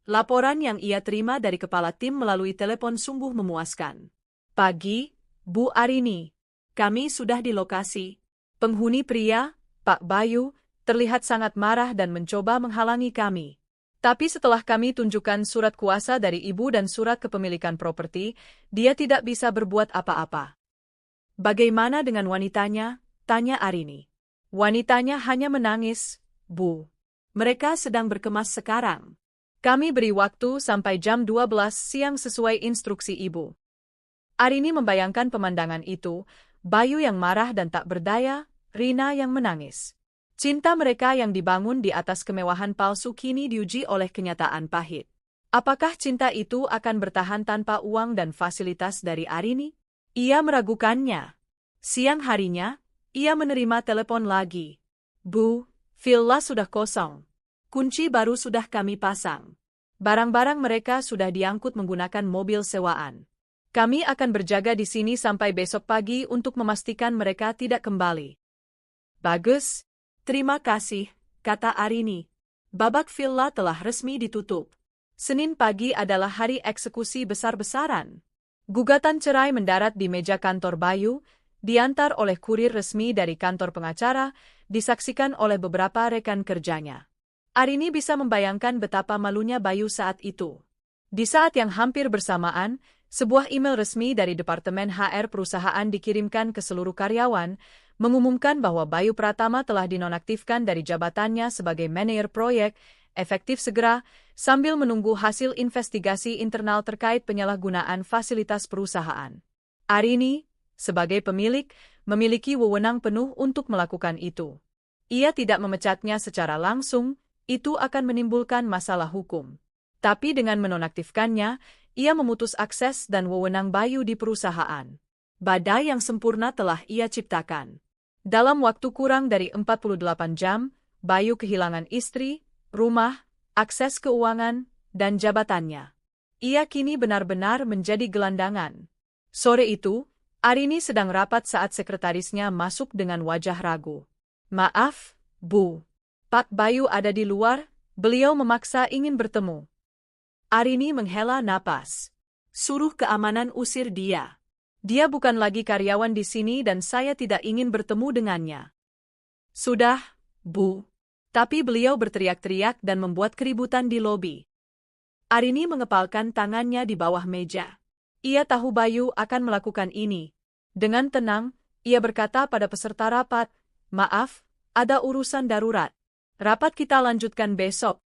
Laporan yang ia terima dari kepala tim melalui telepon sungguh memuaskan. Pagi, Bu Arini. Kami sudah di lokasi. Penghuni pria, Pak Bayu, terlihat sangat marah dan mencoba menghalangi kami. Tapi setelah kami tunjukkan surat kuasa dari ibu dan surat kepemilikan properti, dia tidak bisa berbuat apa-apa. Bagaimana dengan wanitanya? Tanya Arini. Wanitanya hanya menangis, Bu. Mereka sedang berkemas sekarang. Kami beri waktu sampai jam 12 siang sesuai instruksi ibu. Arini membayangkan pemandangan itu, Bayu yang marah dan tak berdaya, Rina yang menangis. Cinta mereka yang dibangun di atas kemewahan palsu kini diuji oleh kenyataan pahit. Apakah cinta itu akan bertahan tanpa uang dan fasilitas dari Arini? Ia meragukannya. Siang harinya, ia menerima telepon lagi. Bu, villa sudah kosong. Kunci baru sudah kami pasang. Barang-barang mereka sudah diangkut menggunakan mobil sewaan. Kami akan berjaga di sini sampai besok pagi untuk memastikan mereka tidak kembali. Bagus. Terima kasih, kata Arini. Babak villa telah resmi ditutup. Senin pagi adalah hari eksekusi besar-besaran. Gugatan cerai mendarat di meja kantor Bayu, diantar oleh kurir resmi dari kantor pengacara, disaksikan oleh beberapa rekan kerjanya. Arini bisa membayangkan betapa malunya Bayu saat itu. Di saat yang hampir bersamaan, sebuah email resmi dari Departemen HR perusahaan dikirimkan ke seluruh karyawan, mengumumkan bahwa Bayu Pratama telah dinonaktifkan dari jabatannya sebagai manajer proyek, efektif segera, sambil menunggu hasil investigasi internal terkait penyalahgunaan fasilitas perusahaan. Arini, sebagai pemilik, memiliki wewenang penuh untuk melakukan itu. Ia tidak memecatnya secara langsung, itu akan menimbulkan masalah hukum. Tapi dengan menonaktifkannya, ia memutus akses dan wewenang Bayu di perusahaan. Badai yang sempurna telah ia ciptakan. Dalam waktu kurang dari 48 jam, Bayu kehilangan istri, rumah, akses keuangan, dan jabatannya. Ia kini benar-benar menjadi gelandangan. Sore itu, Arini sedang rapat saat sekretarisnya masuk dengan wajah ragu. Maaf, Bu. Pak Bayu ada di luar, beliau memaksa ingin bertemu. Arini menghela napas. Suruh keamanan usir dia. Dia bukan lagi karyawan di sini dan saya tidak ingin bertemu dengannya. Sudah, Bu. Tapi beliau berteriak-teriak dan membuat keributan di lobi. Arini mengepalkan tangannya di bawah meja. Ia tahu Bayu akan melakukan ini. Dengan tenang, ia berkata pada peserta rapat, "Maaf, ada urusan darurat. Rapat kita lanjutkan besok."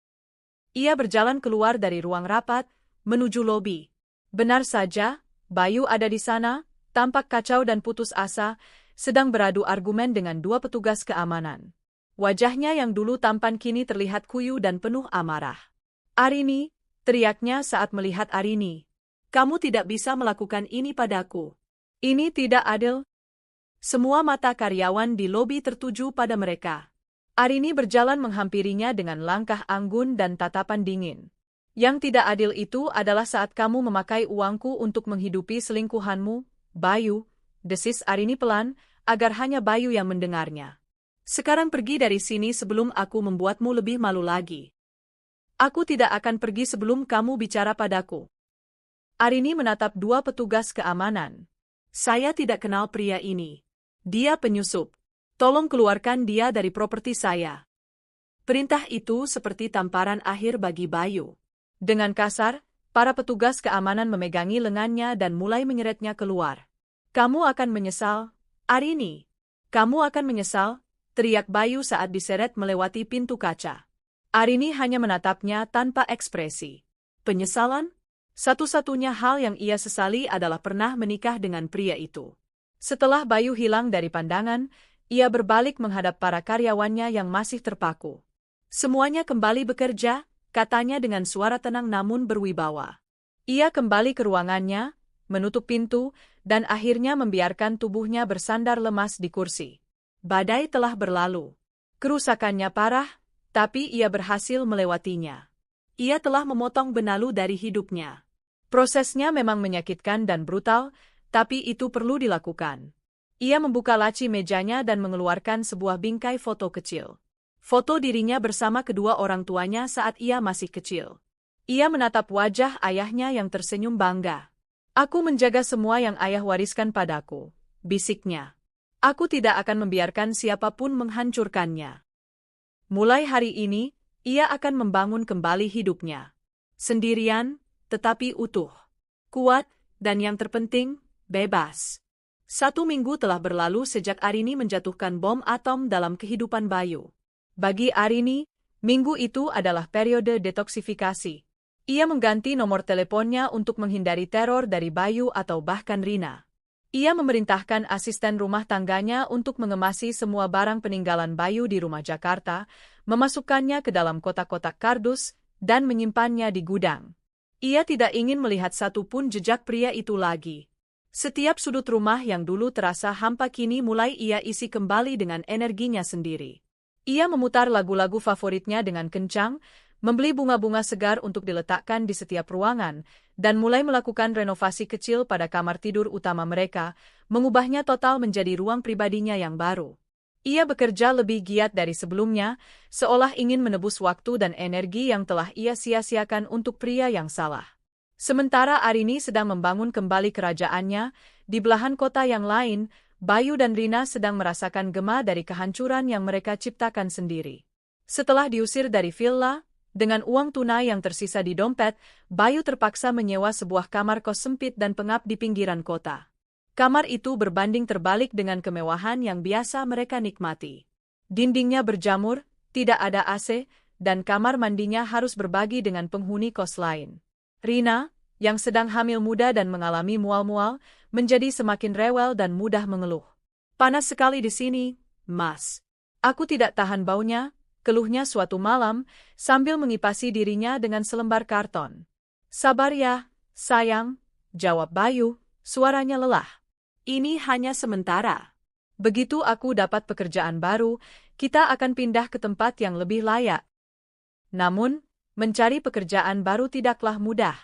Ia berjalan keluar dari ruang rapat, menuju lobi. Benar saja, Bayu ada di sana, tampak kacau dan putus asa, sedang beradu argumen dengan dua petugas keamanan. Wajahnya yang dulu tampan kini terlihat kuyu dan penuh amarah. "Arini," teriaknya saat melihat Arini. "Kamu tidak bisa melakukan ini padaku. Ini tidak adil." Semua mata karyawan di lobi tertuju pada mereka. Arini berjalan menghampirinya dengan langkah anggun dan tatapan dingin. "Yang tidak adil itu adalah saat kamu memakai uangku untuk menghidupi selingkuhanmu, Bayu," desis Arini pelan, agar hanya Bayu yang mendengarnya. "Sekarang pergi dari sini sebelum aku membuatmu lebih malu lagi." "Aku tidak akan pergi sebelum kamu bicara padaku." Arini menatap dua petugas keamanan. "Saya tidak kenal pria ini. Dia penyusup. Tolong keluarkan dia dari properti saya." Perintah itu seperti tamparan akhir bagi Bayu. Dengan kasar, para petugas keamanan memegangi lengannya dan mulai menyeretnya keluar. "Kamu akan menyesal, Arini. Kamu akan menyesal," teriak Bayu saat diseret melewati pintu kaca. Arini hanya menatapnya tanpa ekspresi. Penyesalan? Satu-satunya hal yang ia sesali adalah pernah menikah dengan pria itu. Setelah Bayu hilang dari pandangan, ia berbalik menghadap para karyawannya yang masih terpaku. "Semuanya kembali bekerja," katanya dengan suara tenang namun berwibawa. Ia kembali ke ruangannya, menutup pintu, dan akhirnya membiarkan tubuhnya bersandar lemas di kursi. Badai telah berlalu. Kerusakannya parah, tapi ia berhasil melewatinya. Ia telah memotong benalu dari hidupnya. Prosesnya memang menyakitkan dan brutal, tapi itu perlu dilakukan. Ia membuka laci mejanya dan mengeluarkan sebuah bingkai foto kecil. Foto dirinya bersama kedua orang tuanya saat ia masih kecil. Ia menatap wajah ayahnya yang tersenyum bangga. "Aku menjaga semua yang ayah wariskan padaku," bisiknya. "Aku tidak akan membiarkan siapapun menghancurkannya." Mulai hari ini, ia akan membangun kembali hidupnya. Sendirian, tetapi utuh. Kuat, dan yang terpenting, bebas. 1 minggu telah berlalu sejak Arini menjatuhkan bom atom dalam kehidupan Bayu. Bagi Arini, minggu itu adalah periode detoksifikasi. Ia mengganti nomor teleponnya untuk menghindari teror dari Bayu atau bahkan Rina. Ia memerintahkan asisten rumah tangganya untuk mengemasi semua barang peninggalan Bayu di rumah Jakarta, memasukkannya ke dalam kotak-kotak kardus, dan menyimpannya di gudang. Ia tidak ingin melihat satupun jejak pria itu lagi. Setiap sudut rumah yang dulu terasa hampa kini mulai ia isi kembali dengan energinya sendiri. Ia memutar lagu-lagu favoritnya dengan kencang, membeli bunga-bunga segar untuk diletakkan di setiap ruangan, dan mulai melakukan renovasi kecil pada kamar tidur utama mereka, mengubahnya total menjadi ruang pribadinya yang baru. Ia bekerja lebih giat dari sebelumnya, seolah ingin menebus waktu dan energi yang telah ia sia-siakan untuk pria yang salah. Sementara Arini sedang membangun kembali kerajaannya, di belahan kota yang lain, Bayu dan Rina sedang merasakan gema dari kehancuran yang mereka ciptakan sendiri. Setelah diusir dari villa, dengan uang tunai yang tersisa di dompet, Bayu terpaksa menyewa sebuah kamar kos sempit dan pengap di pinggiran kota. Kamar itu berbanding terbalik dengan kemewahan yang biasa mereka nikmati. Dindingnya berjamur, tidak ada AC, dan kamar mandinya harus berbagi dengan penghuni kos lain. Rina, yang sedang hamil muda dan mengalami mual-mual, menjadi semakin rewel dan mudah mengeluh. "Panas sekali di sini, Mas. Aku tidak tahan baunya," keluhnya suatu malam, sambil mengipasi dirinya dengan selembar karton. "Sabar ya, sayang," jawab Bayu, suaranya lelah. "Ini hanya sementara. Begitu aku dapat pekerjaan baru, kita akan pindah ke tempat yang lebih layak." Namun, mencari pekerjaan baru tidaklah mudah.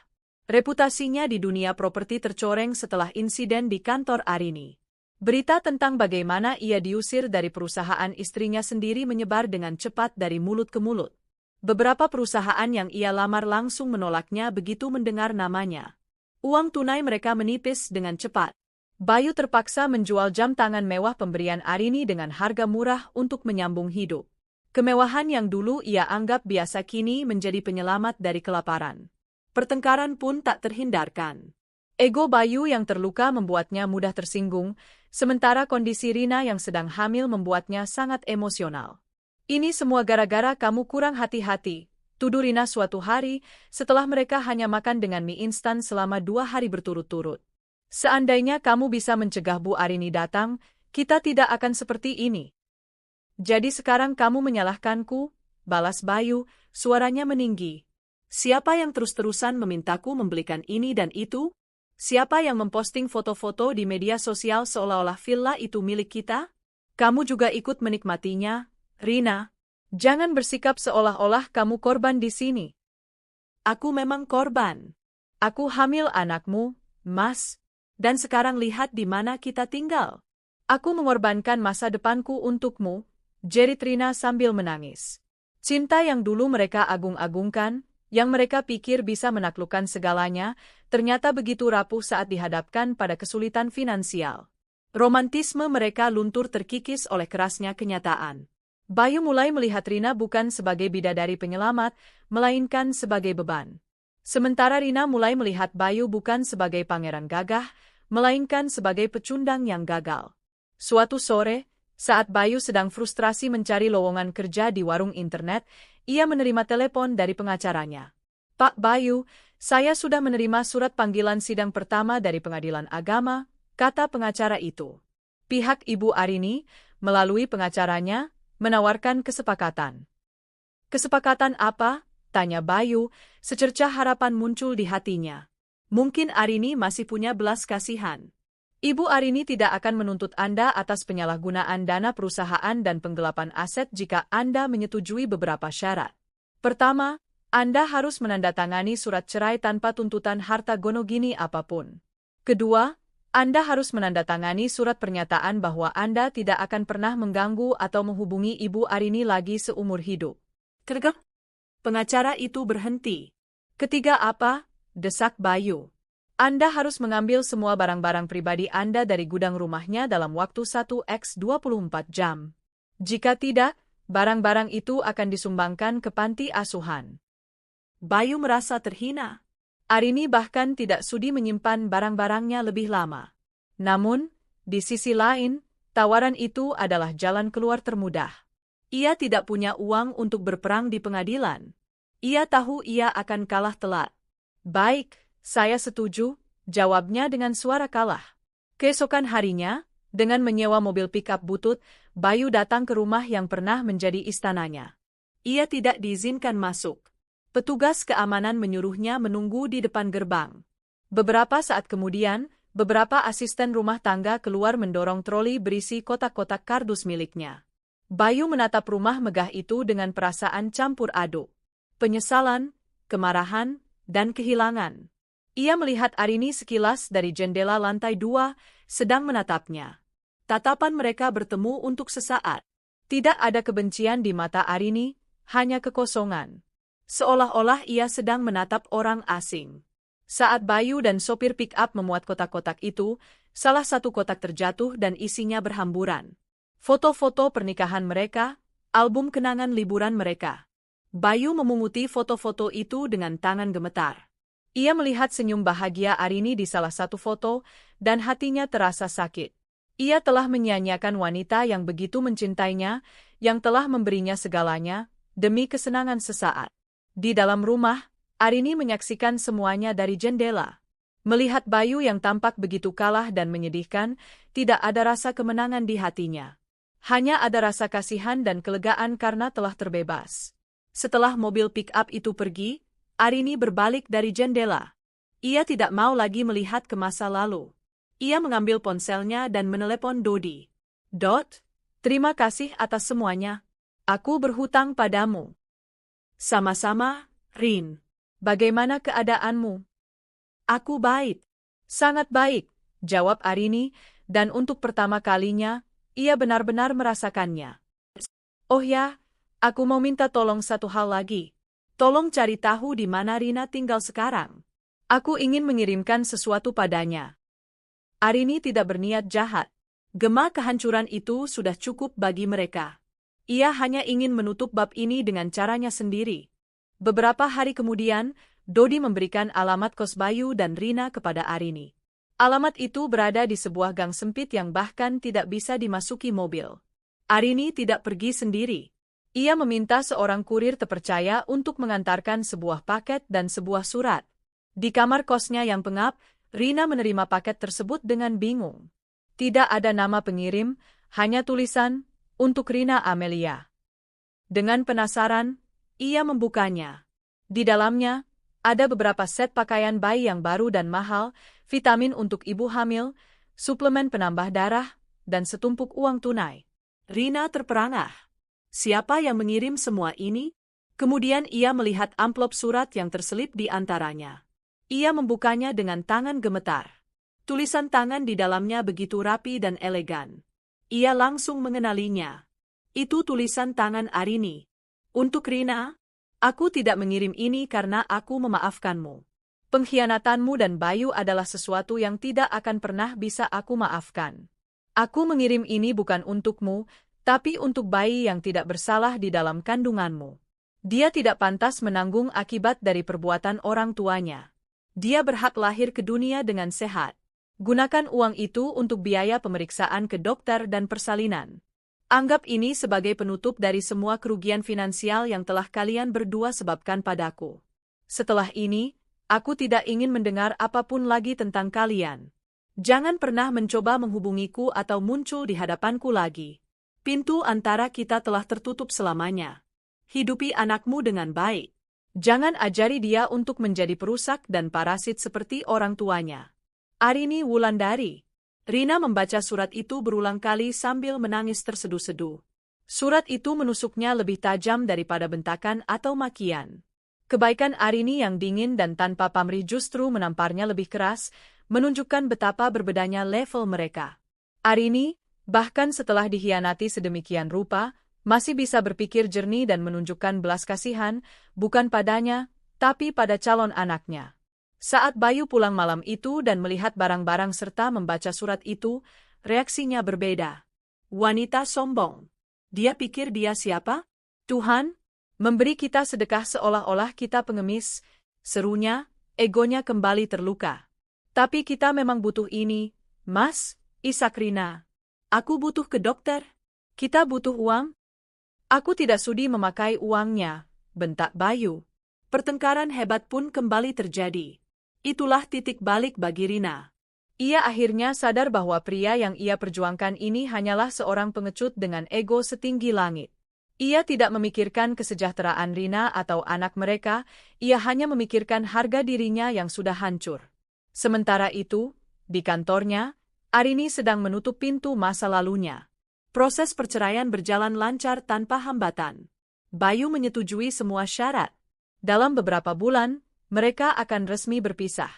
Reputasinya di dunia properti tercoreng setelah insiden di kantor Arini. Berita tentang bagaimana ia diusir dari perusahaan istrinya sendiri menyebar dengan cepat dari mulut ke mulut. Beberapa perusahaan yang ia lamar langsung menolaknya begitu mendengar namanya. Uang tunai mereka menipis dengan cepat. Bayu terpaksa menjual jam tangan mewah pemberian Arini dengan harga murah untuk menyambung hidup. Kemewahan yang dulu ia anggap biasa kini menjadi penyelamat dari kelaparan. Pertengkaran pun tak terhindarkan. Ego Bayu yang terluka membuatnya mudah tersinggung, sementara kondisi Rina yang sedang hamil membuatnya sangat emosional. Ini semua gara-gara kamu kurang hati-hati, tuduh Rina suatu hari setelah mereka hanya makan dengan mie instan selama 2 hari berturut-turut. Seandainya kamu bisa mencegah Bu Arini datang, kita tidak akan seperti ini. Jadi sekarang kamu menyalahkanku, balas Bayu, suaranya meninggi. Siapa yang terus-terusan memintaku membelikan ini dan itu? Siapa yang memposting foto-foto di media sosial seolah-olah villa itu milik kita? Kamu juga ikut menikmatinya, Rina. Jangan bersikap seolah-olah kamu korban di sini. Aku memang korban. Aku hamil anakmu, Mas. Dan sekarang lihat di mana kita tinggal. Aku mengorbankan masa depanku untukmu, jerit Rina sambil menangis. Cinta yang dulu mereka agung-agungkan, yang mereka pikir bisa menaklukkan segalanya, ternyata begitu rapuh saat dihadapkan pada kesulitan finansial. Romantisme mereka luntur terkikis oleh kerasnya kenyataan. Bayu mulai melihat Rina bukan sebagai bidadari penyelamat, melainkan sebagai beban. Sementara Rina mulai melihat Bayu bukan sebagai pangeran gagah, melainkan sebagai pecundang yang gagal. Suatu sore, saat Bayu sedang frustrasi mencari lowongan kerja di warung internet, ia menerima telepon dari pengacaranya. Pak Bayu, saya sudah menerima surat panggilan sidang pertama dari Pengadilan Agama, kata pengacara itu. Pihak Ibu Arini, melalui pengacaranya, menawarkan kesepakatan. Kesepakatan apa? Tanya Bayu, secercah harapan muncul di hatinya. Mungkin Arini masih punya belas kasihan. Ibu Arini tidak akan menuntut Anda atas penyalahgunaan dana perusahaan dan penggelapan aset jika Anda menyetujui beberapa syarat. Pertama, Anda harus menandatangani surat cerai tanpa tuntutan harta gono gini apapun. Kedua, Anda harus menandatangani surat pernyataan bahwa Anda tidak akan pernah mengganggu atau menghubungi Ibu Arini lagi seumur hidup. Kergep. Pengacara itu berhenti. Ketiga apa? Desak Bayu. Anda harus mengambil semua barang-barang pribadi Anda dari gudang rumahnya dalam waktu 1x24 jam. Jika tidak, barang-barang itu akan disumbangkan ke panti asuhan. Bayu merasa terhina. Arini bahkan tidak sudi menyimpan barang-barangnya lebih lama. Namun, di sisi lain, tawaran itu adalah jalan keluar termudah. Ia tidak punya uang untuk berperang di pengadilan. Ia tahu ia akan kalah telak. Baik. Saya setuju, jawabnya dengan suara kalah. Keesokan harinya, dengan menyewa mobil pickup butut, Bayu datang ke rumah yang pernah menjadi istananya. Ia tidak diizinkan masuk. Petugas keamanan menyuruhnya menunggu di depan gerbang. Beberapa saat kemudian, beberapa asisten rumah tangga keluar mendorong troli berisi kotak-kotak kardus miliknya. Bayu menatap rumah megah itu dengan perasaan campur aduk. Penyesalan, kemarahan, dan kehilangan. Ia melihat Arini sekilas dari jendela lantai 2, sedang menatapnya. Tatapan mereka bertemu untuk sesaat. Tidak ada kebencian di mata Arini, hanya kekosongan. Seolah-olah ia sedang menatap orang asing. Saat Bayu dan sopir pick-up memuat kotak-kotak itu, salah satu kotak terjatuh dan isinya berhamburan. Foto-foto pernikahan mereka, album kenangan liburan mereka. Bayu memunguti foto-foto itu dengan tangan gemetar. Ia melihat senyum bahagia Arini di salah satu foto, dan hatinya terasa sakit. Ia telah menyia-nyiakan wanita yang begitu mencintainya, yang telah memberinya segalanya, demi kesenangan sesaat. Di dalam rumah, Arini menyaksikan semuanya dari jendela. Melihat Bayu yang tampak begitu kalah dan menyedihkan, tidak ada rasa kemenangan di hatinya. Hanya ada rasa kasihan dan kelegaan karena telah terbebas. Setelah mobil pick-up itu pergi, Arini berbalik dari jendela. Ia tidak mau lagi melihat ke masa lalu. Ia mengambil ponselnya dan menelepon Dodi. Dot, terima kasih atas semuanya. Aku berhutang padamu. Sama-sama, Rin. Bagaimana keadaanmu? Aku baik. Sangat baik, jawab Arini, dan untuk pertama kalinya, ia benar-benar merasakannya. Oh ya, aku mau minta tolong satu hal lagi. Tolong cari tahu di mana Rina tinggal sekarang. Aku ingin mengirimkan sesuatu padanya. Arini tidak berniat jahat. Gema kehancuran itu sudah cukup bagi mereka. Ia hanya ingin menutup bab ini dengan caranya sendiri. Beberapa hari kemudian, Dodi memberikan alamat kos Bayu dan Rina kepada Arini. Alamat itu berada di sebuah gang sempit yang bahkan tidak bisa dimasuki mobil. Arini tidak pergi sendiri. Ia meminta seorang kurir terpercaya untuk mengantarkan sebuah paket dan sebuah surat. Di kamar kosnya yang pengap, Rina menerima paket tersebut dengan bingung. Tidak ada nama pengirim, hanya tulisan, untuk Rina Amelia. Dengan penasaran, ia membukanya. Di dalamnya, ada beberapa set pakaian bayi yang baru dan mahal, vitamin untuk ibu hamil, suplemen penambah darah, dan setumpuk uang tunai. Rina terperangah. Siapa yang mengirim semua ini? Kemudian ia melihat amplop surat yang terselip di antaranya. Ia membukanya dengan tangan gemetar. Tulisan tangan di dalamnya begitu rapi dan elegan. Ia langsung mengenalinya. Itu tulisan tangan Arini. Untuk Rina, aku tidak mengirim ini karena aku memaafkanmu. Pengkhianatanmu dan Bayu adalah sesuatu yang tidak akan pernah bisa aku maafkan. Aku mengirim ini bukan untukmu, tapi untuk bayi yang tidak bersalah di dalam kandunganmu. Dia tidak pantas menanggung akibat dari perbuatan orang tuanya. Dia berhak lahir ke dunia dengan sehat. Gunakan uang itu untuk biaya pemeriksaan ke dokter dan persalinan. Anggap ini sebagai penutup dari semua kerugian finansial yang telah kalian berdua sebabkan padaku. Setelah ini, aku tidak ingin mendengar apapun lagi tentang kalian. Jangan pernah mencoba menghubungiku atau muncul di hadapanku lagi. Pintu antara kita telah tertutup selamanya. Hidupi anakmu dengan baik. Jangan ajari dia untuk menjadi perusak dan parasit seperti orang tuanya. Arini Wulandari. Rina membaca surat itu berulang kali sambil menangis terseduh-seduh. Surat itu menusuknya lebih tajam daripada bentakan atau makian. Kebaikan Arini yang dingin dan tanpa pamrih justru menamparnya lebih keras, menunjukkan betapa berbedanya level mereka. Arini, bahkan setelah dikhianati sedemikian rupa, masih bisa berpikir jernih dan menunjukkan belas kasihan, bukan padanya, tapi pada calon anaknya. Saat Bayu pulang malam itu dan melihat barang-barang serta membaca surat itu, reaksinya berbeda. Wanita sombong. Dia pikir dia siapa? Tuhan, memberi kita sedekah seolah-olah kita pengemis, serunya, egonya kembali terluka. Tapi kita memang butuh ini, Mas, isak Rina. Aku butuh ke dokter. Kita butuh uang. Aku tidak sudi memakai uangnya, bentak Bayu. Pertengkaran hebat pun kembali terjadi. Itulah titik balik bagi Rina. Ia akhirnya sadar bahwa pria yang ia perjuangkan ini hanyalah seorang pengecut dengan ego setinggi langit. Ia tidak memikirkan kesejahteraan Rina atau anak mereka, ia hanya memikirkan harga dirinya yang sudah hancur. Sementara itu, di kantornya, Arini sedang menutup pintu masa lalunya. Proses perceraian berjalan lancar tanpa hambatan. Bayu menyetujui semua syarat. Dalam beberapa bulan, mereka akan resmi berpisah.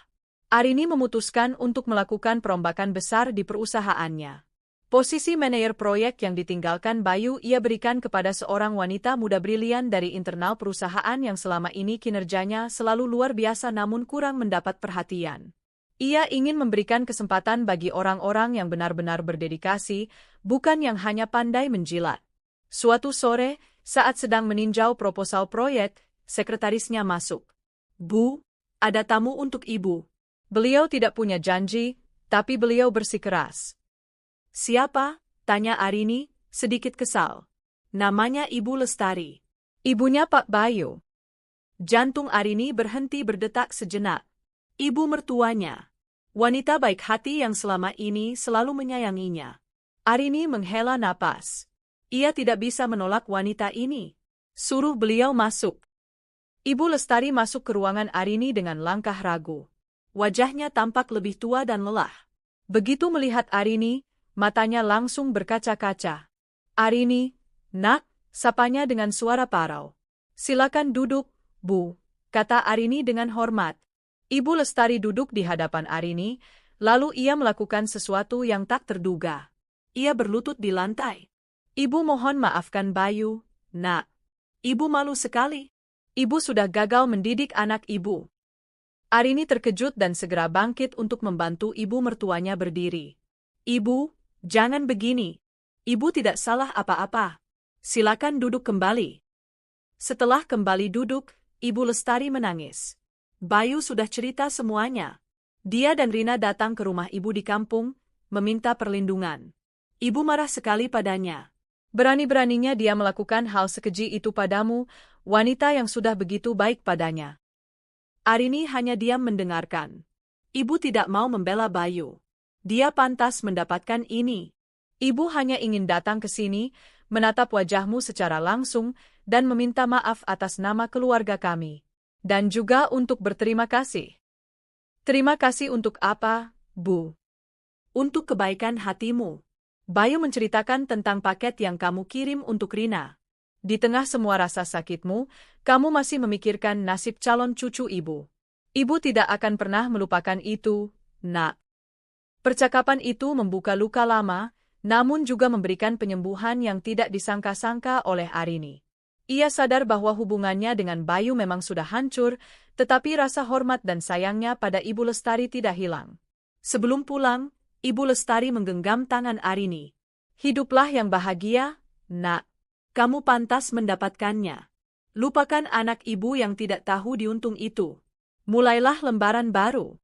Arini memutuskan untuk melakukan perombakan besar di perusahaannya. Posisi manajer proyek yang ditinggalkan Bayu ia berikan kepada seorang wanita muda brilian dari internal perusahaan yang selama ini kinerjanya selalu luar biasa namun kurang mendapat perhatian. Ia ingin memberikan kesempatan bagi orang-orang yang benar-benar berdedikasi, bukan yang hanya pandai menjilat. Suatu sore, saat sedang meninjau proposal proyek, sekretarisnya masuk. Bu, ada tamu untuk ibu. Beliau tidak punya janji, tapi beliau bersikeras. Siapa? Tanya Arini, sedikit kesal. Namanya Ibu Lestari. Ibunya Pak Bayu. Jantung Arini berhenti berdetak sejenak. Ibu mertuanya. Wanita baik hati yang selama ini selalu menyayanginya. Arini menghela napas. Ia tidak bisa menolak wanita ini. Suruh beliau masuk. Ibu Lestari masuk ke ruangan Arini dengan langkah ragu. Wajahnya tampak lebih tua dan lelah. Begitu melihat Arini, matanya langsung berkaca-kaca. Arini, nak, sapanya dengan suara parau. Silakan duduk, Bu, kata Arini dengan hormat. Ibu Lestari duduk di hadapan Arini, Lalu ia melakukan sesuatu yang tak terduga. Ia berlutut di lantai. Ibu mohon maafkan Bayu, nak. Ibu malu sekali. Ibu sudah gagal mendidik anak ibu. Arini terkejut dan segera bangkit untuk membantu ibu mertuanya berdiri. Ibu, jangan begini. Ibu tidak salah apa-apa. Silakan duduk kembali. Setelah kembali duduk, Ibu Lestari menangis. Bayu sudah cerita semuanya. Dia dan Rina datang ke rumah ibu di kampung, meminta perlindungan. Ibu marah sekali padanya. Berani-beraninya dia melakukan hal sekeji itu padamu, wanita yang sudah begitu baik padanya. Arini hanya diam mendengarkan. Ibu tidak mau membela Bayu. Dia pantas mendapatkan ini. Ibu hanya ingin datang ke sini, menatap wajahmu secara langsung, dan meminta maaf atas nama keluarga kami. Dan juga untuk berterima kasih. Terima kasih untuk apa, Bu? Untuk kebaikan hatimu. Bayu menceritakan tentang paket yang kamu kirim untuk Rina. Di tengah semua rasa sakitmu, kamu masih memikirkan nasib calon cucu ibu. Ibu tidak akan pernah melupakan itu, nak. Percakapan itu membuka luka lama, namun juga memberikan penyembuhan yang tidak disangka-sangka oleh Arini. Ia sadar bahwa hubungannya dengan Bayu memang sudah hancur, tetapi rasa hormat dan sayangnya pada Ibu Lestari tidak hilang. Sebelum pulang, Ibu Lestari menggenggam tangan Arini. Hiduplah yang bahagia, nak. Kamu pantas mendapatkannya. Lupakan anak ibu yang tidak tahu diuntung itu. Mulailah lembaran baru.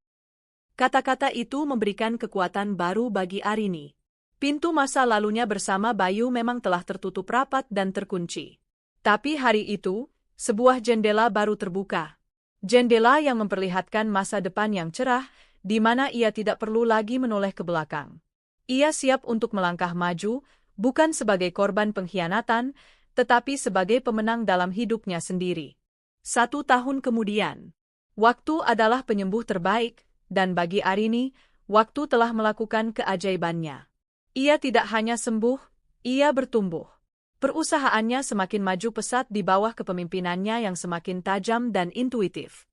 Kata-kata itu memberikan kekuatan baru bagi Arini. Pintu masa lalunya bersama Bayu memang telah tertutup rapat dan terkunci. Tapi hari itu, sebuah jendela baru terbuka. Jendela yang memperlihatkan masa depan yang cerah, di mana ia tidak perlu lagi menoleh ke belakang. Ia siap untuk melangkah maju, bukan sebagai korban pengkhianatan, tetapi sebagai pemenang dalam hidupnya sendiri. 1 tahun kemudian, waktu adalah penyembuh terbaik, dan bagi Arini, waktu telah melakukan keajaibannya. Ia tidak hanya sembuh, ia bertumbuh. Perusahaannya semakin maju pesat di bawah kepemimpinannya yang semakin tajam dan intuitif.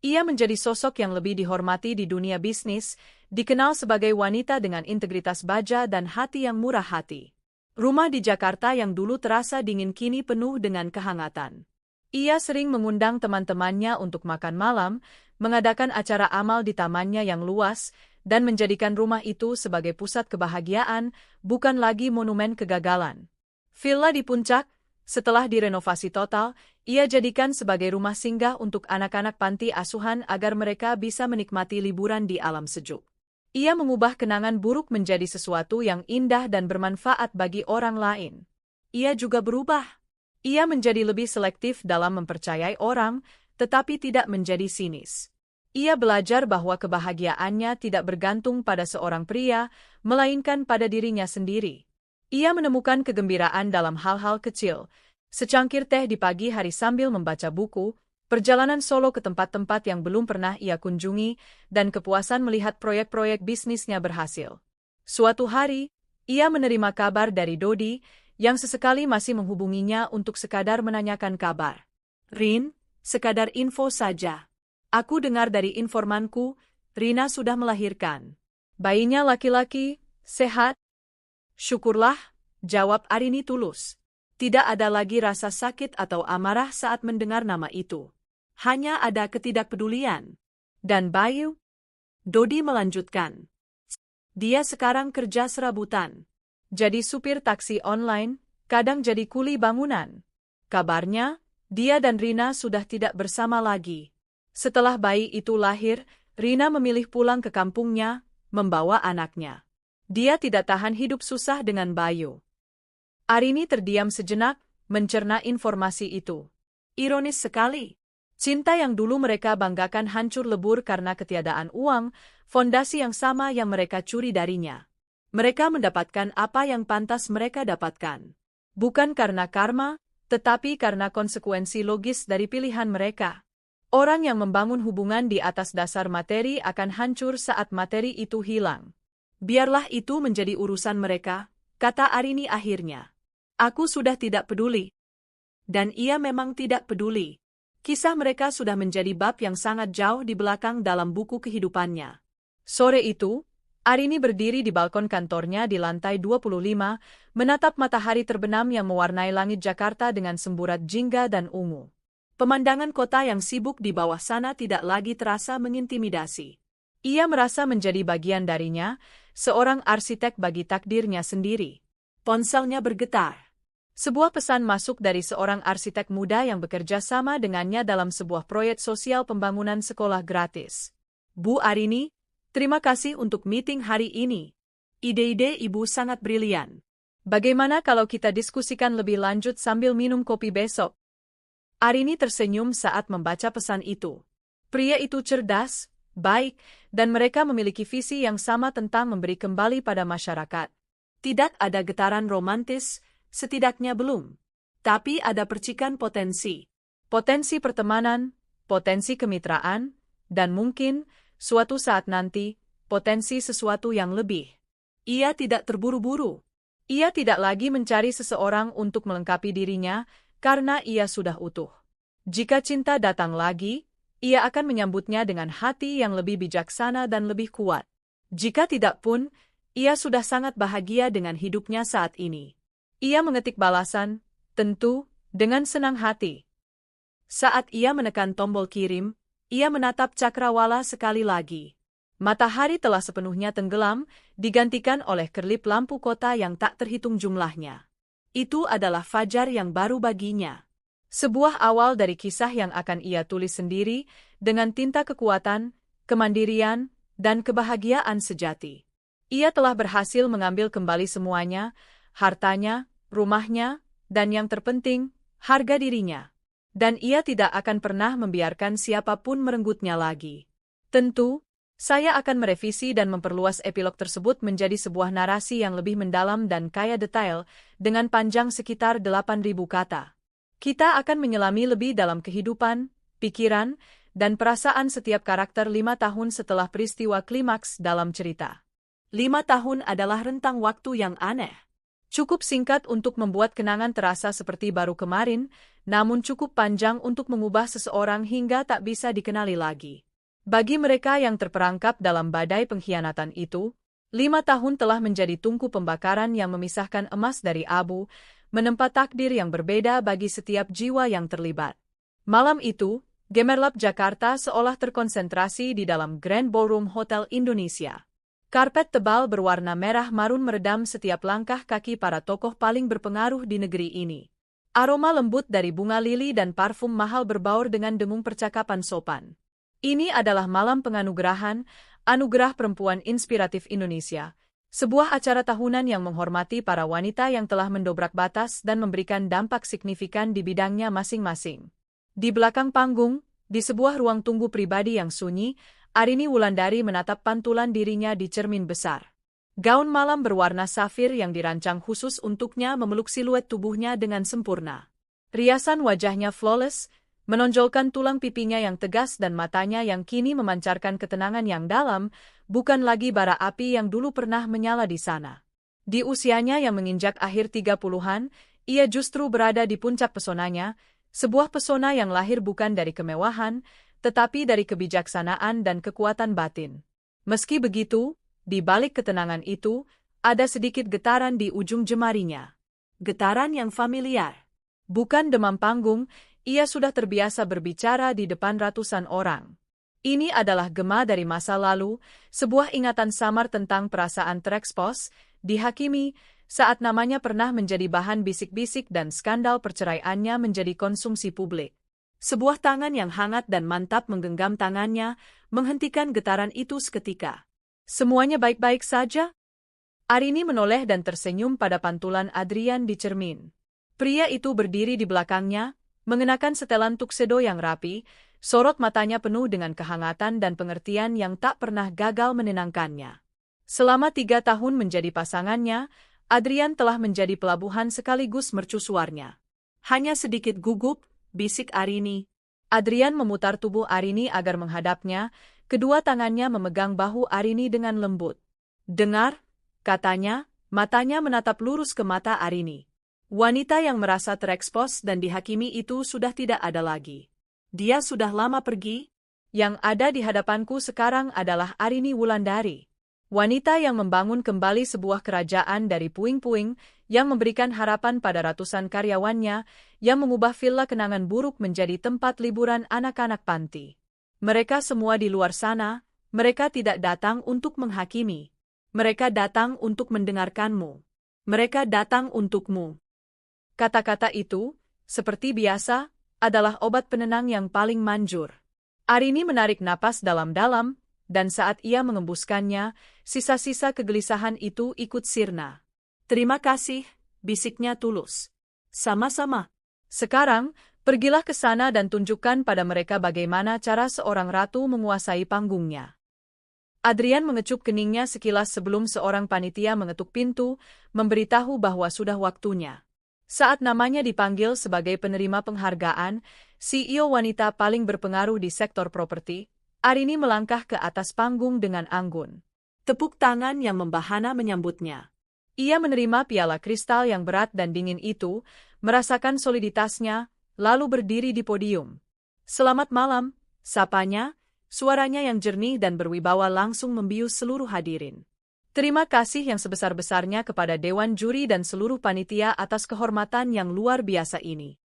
Ia menjadi sosok yang lebih dihormati di dunia bisnis, dikenal sebagai wanita dengan integritas baja dan hati yang murah hati. Rumah di Jakarta yang dulu terasa dingin kini penuh dengan kehangatan. Ia sering mengundang teman-temannya untuk makan malam, mengadakan acara amal di tamannya yang luas, dan menjadikan rumah itu sebagai pusat kebahagiaan, bukan lagi monumen kegagalan. Villa di Puncak, setelah direnovasi total, ia jadikan sebagai rumah singgah untuk anak-anak panti asuhan agar mereka bisa menikmati liburan di alam sejuk. Ia mengubah kenangan buruk menjadi sesuatu yang indah dan bermanfaat bagi orang lain. Ia juga berubah. Ia menjadi lebih selektif dalam mempercayai orang, tetapi tidak menjadi sinis. Ia belajar bahwa kebahagiaannya tidak bergantung pada seorang pria, melainkan pada dirinya sendiri. Ia menemukan kegembiraan dalam hal-hal kecil, secangkir teh di pagi hari sambil membaca buku, perjalanan solo ke tempat-tempat yang belum pernah ia kunjungi, dan kepuasan melihat proyek-proyek bisnisnya berhasil. Suatu hari, ia menerima kabar dari Dodi, yang sesekali masih menghubunginya untuk sekadar menanyakan kabar. Rin, sekadar info saja. Aku dengar dari informanku, Rina sudah melahirkan. Bayinya laki-laki, sehat? Syukurlah, jawab Arini tulus. Tidak ada lagi rasa sakit atau amarah saat mendengar nama itu. Hanya ada ketidakpedulian. Dan Bayu? Dodi melanjutkan. Dia sekarang kerja serabutan. Jadi supir taksi online, kadang jadi kuli bangunan. Kabarnya, dia dan Rina sudah tidak bersama lagi. Setelah bayi itu lahir, Rina memilih pulang ke kampungnya, membawa anaknya. Dia tidak tahan hidup susah dengan Bayu. Arini terdiam sejenak, mencerna informasi itu. Ironis sekali. Cinta yang dulu mereka banggakan hancur lebur karena ketiadaan uang, fondasi yang sama yang mereka curi darinya. Mereka mendapatkan apa yang pantas mereka dapatkan. Bukan karena karma, tetapi karena konsekuensi logis dari pilihan mereka. Orang yang membangun hubungan di atas dasar materi akan hancur saat materi itu hilang. Biarlah itu menjadi urusan mereka, kata Arini akhirnya. Aku sudah tidak peduli. Dan ia memang tidak peduli. Kisah mereka sudah menjadi bab yang sangat jauh di belakang dalam buku kehidupannya. Sore itu, Arini berdiri di balkon kantornya di lantai 25, menatap matahari terbenam yang mewarnai langit Jakarta dengan semburat jingga dan ungu. Pemandangan kota yang sibuk di bawah sana tidak lagi terasa mengintimidasi. Ia merasa menjadi bagian darinya, seorang arsitek bagi takdirnya sendiri. Ponselnya bergetar. Sebuah pesan masuk dari seorang arsitek muda yang bekerja sama dengannya dalam sebuah proyek sosial pembangunan sekolah gratis. Bu Arini, terima kasih untuk meeting hari ini. Ide-ide Ibu sangat brilian. Bagaimana kalau kita diskusikan lebih lanjut sambil minum kopi besok? Arini tersenyum saat membaca pesan itu. Pria itu cerdas, baik, dan mereka memiliki visi yang sama tentang memberi kembali pada masyarakat. Tidak ada getaran romantis, setidaknya belum. Tapi ada percikan potensi. Potensi pertemanan, potensi kemitraan, dan mungkin, suatu saat nanti, potensi sesuatu yang lebih. Ia tidak terburu-buru. Ia tidak lagi mencari seseorang untuk melengkapi dirinya, karena ia sudah utuh. Jika cinta datang lagi, ia akan menyambutnya dengan hati yang lebih bijaksana dan lebih kuat. Jika tidak pun, ia sudah sangat bahagia dengan hidupnya saat ini. Ia mengetik balasan, tentu, dengan senang hati. Saat ia menekan tombol kirim, ia menatap cakrawala sekali lagi. Matahari telah sepenuhnya tenggelam, digantikan oleh kerlip lampu kota yang tak terhitung jumlahnya. Itu adalah fajar yang baru baginya. Sebuah awal dari kisah yang akan ia tulis sendiri, dengan tinta kekuatan, kemandirian, dan kebahagiaan sejati. Ia telah berhasil mengambil kembali semuanya, hartanya, rumahnya, dan yang terpenting, harga dirinya. Dan ia tidak akan pernah membiarkan siapapun merenggutnya lagi. Tentu, saya akan merevisi dan memperluas epilog tersebut menjadi sebuah narasi yang lebih mendalam dan kaya detail, dengan panjang sekitar 8.000 kata. Kita akan menyelami lebih dalam kehidupan, pikiran, dan perasaan setiap karakter 5 tahun setelah peristiwa klimaks dalam cerita. 5 tahun adalah rentang waktu yang aneh. Cukup singkat untuk membuat kenangan terasa seperti baru kemarin, namun cukup panjang untuk mengubah seseorang hingga tak bisa dikenali lagi. Bagi mereka yang terperangkap dalam badai pengkhianatan itu, 5 tahun telah menjadi tungku pembakaran yang memisahkan emas dari abu, menempa takdir yang berbeda bagi setiap jiwa yang terlibat. Malam itu, Gemerlap Jakarta seolah terkonsentrasi di dalam Grand Ballroom Hotel Indonesia. Karpet tebal berwarna merah marun meredam setiap langkah kaki para tokoh paling berpengaruh di negeri ini. Aroma lembut dari bunga lili dan parfum mahal berbaur dengan dengung percakapan sopan. Ini adalah malam penganugerahan, Anugerah Perempuan Inspiratif Indonesia, sebuah acara tahunan yang menghormati para wanita yang telah mendobrak batas dan memberikan dampak signifikan di bidangnya masing-masing. Di belakang panggung, di sebuah ruang tunggu pribadi yang sunyi, Arini Wulandari menatap pantulan dirinya di cermin besar. Gaun malam berwarna safir yang dirancang khusus untuknya memeluk siluet tubuhnya dengan sempurna. Riasan wajahnya flawless, menonjolkan tulang pipinya yang tegas dan matanya yang kini memancarkan ketenangan yang dalam, bukan lagi bara api yang dulu pernah menyala di sana. Di usianya yang menginjak akhir 30-an, ia justru berada di puncak pesonanya, sebuah pesona yang lahir bukan dari kemewahan, tetapi dari kebijaksanaan dan kekuatan batin. Meski begitu, di balik ketenangan itu, ada sedikit getaran di ujung jemarinya. Getaran yang familiar. Bukan demam panggung, ia sudah terbiasa berbicara di depan ratusan orang. Ini adalah gema dari masa lalu, sebuah ingatan samar tentang perasaan terekspos, dihakimi, saat namanya pernah menjadi bahan bisik-bisik dan skandal perceraiannya menjadi konsumsi publik. Sebuah tangan yang hangat dan mantap menggenggam tangannya, menghentikan getaran itu seketika. Semuanya baik-baik saja? Arini menoleh dan tersenyum pada pantulan Adrian di cermin. Pria itu berdiri di belakangnya, mengenakan setelan tuxedo yang rapi, sorot matanya penuh dengan kehangatan dan pengertian yang tak pernah gagal menenangkannya. Selama 3 tahun menjadi pasangannya, Adrian telah menjadi pelabuhan sekaligus mercusuarnya. Hanya sedikit gugup, bisik Arini. Adrian memutar tubuh Arini agar menghadapnya, kedua tangannya memegang bahu Arini dengan lembut. Dengar, katanya, matanya menatap lurus ke mata Arini. Wanita yang merasa terekspos dan dihakimi itu sudah tidak ada lagi. Dia sudah lama pergi. Yang ada di hadapanku sekarang adalah Arini Wulandari. Wanita yang membangun kembali sebuah kerajaan dari puing-puing, yang memberikan harapan pada ratusan karyawannya, yang mengubah villa kenangan buruk menjadi tempat liburan anak-anak panti. Mereka semua di luar sana, mereka tidak datang untuk menghakimi. Mereka datang untuk mendengarkanmu. Mereka datang untukmu. Kata-kata itu, seperti biasa, adalah obat penenang yang paling manjur. Arini menarik napas dalam-dalam, dan saat ia mengembuskannya, sisa-sisa kegelisahan itu ikut sirna. Terima kasih, bisiknya tulus. Sama-sama. Sekarang, pergilah ke sana dan tunjukkan pada mereka bagaimana cara seorang ratu menguasai panggungnya. Adrian mengecup keningnya sekilas sebelum seorang panitia mengetuk pintu, memberitahu bahwa sudah waktunya. Saat namanya dipanggil sebagai penerima penghargaan, CEO wanita paling berpengaruh di sektor properti, Arini melangkah ke atas panggung dengan anggun. Tepuk tangan yang membahana menyambutnya. Ia menerima piala kristal yang berat dan dingin itu, merasakan soliditasnya, lalu berdiri di podium. Selamat malam, sapanya, suaranya yang jernih dan berwibawa langsung membius seluruh hadirin. Terima kasih yang sebesar-besarnya kepada Dewan Juri dan seluruh panitia atas kehormatan yang luar biasa ini.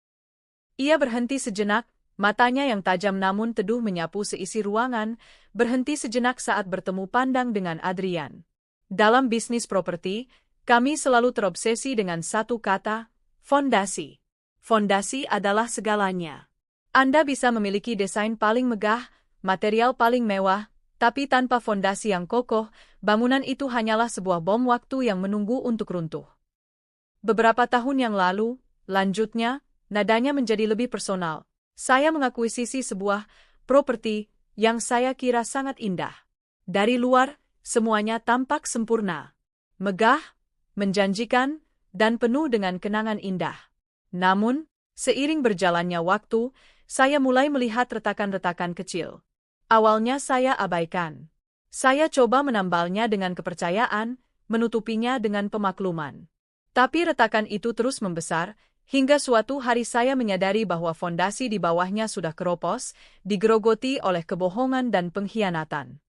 Ia berhenti sejenak, matanya yang tajam namun teduh menyapu seisi ruangan, berhenti sejenak saat bertemu pandang dengan Adrian. Dalam bisnis properti, kami selalu terobsesi dengan satu kata, fondasi. Fondasi adalah segalanya. Anda bisa memiliki desain paling megah, material paling mewah, tapi tanpa fondasi yang kokoh, bangunan itu hanyalah sebuah bom waktu yang menunggu untuk runtuh. Beberapa tahun yang lalu, lanjutnya, nadanya menjadi lebih personal. Saya mengakuisisi sebuah properti yang saya kira sangat indah. Dari luar, semuanya tampak sempurna, megah, menjanjikan, dan penuh dengan kenangan indah. Namun, seiring berjalannya waktu, saya mulai melihat retakan-retakan kecil. Awalnya saya abaikan. Saya coba menambalnya dengan kepercayaan, menutupinya dengan pemakluman. Tapi retakan itu terus membesar, hingga suatu hari saya menyadari bahwa fondasi di bawahnya sudah keropos, digerogoti oleh kebohongan dan pengkhianatan.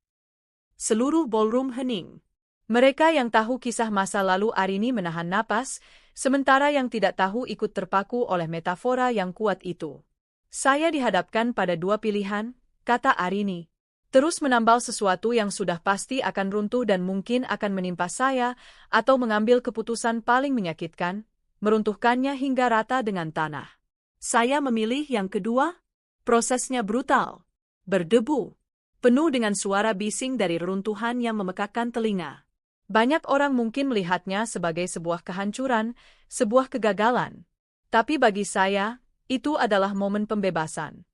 Seluruh ballroom hening. Mereka yang tahu kisah masa lalu Arini menahan napas, sementara yang tidak tahu ikut terpaku oleh metafora yang kuat itu. Saya dihadapkan pada dua pilihan, kata Arini. Terus menambal sesuatu yang sudah pasti akan runtuh dan mungkin akan menimpa saya, atau mengambil keputusan paling menyakitkan, meruntuhkannya hingga rata dengan tanah. Saya memilih yang kedua. Prosesnya brutal, berdebu, penuh dengan suara bising dari reruntuhan yang memekakkan telinga. Banyak orang mungkin melihatnya sebagai sebuah kehancuran, sebuah kegagalan. Tapi bagi saya, itu adalah momen pembebasan.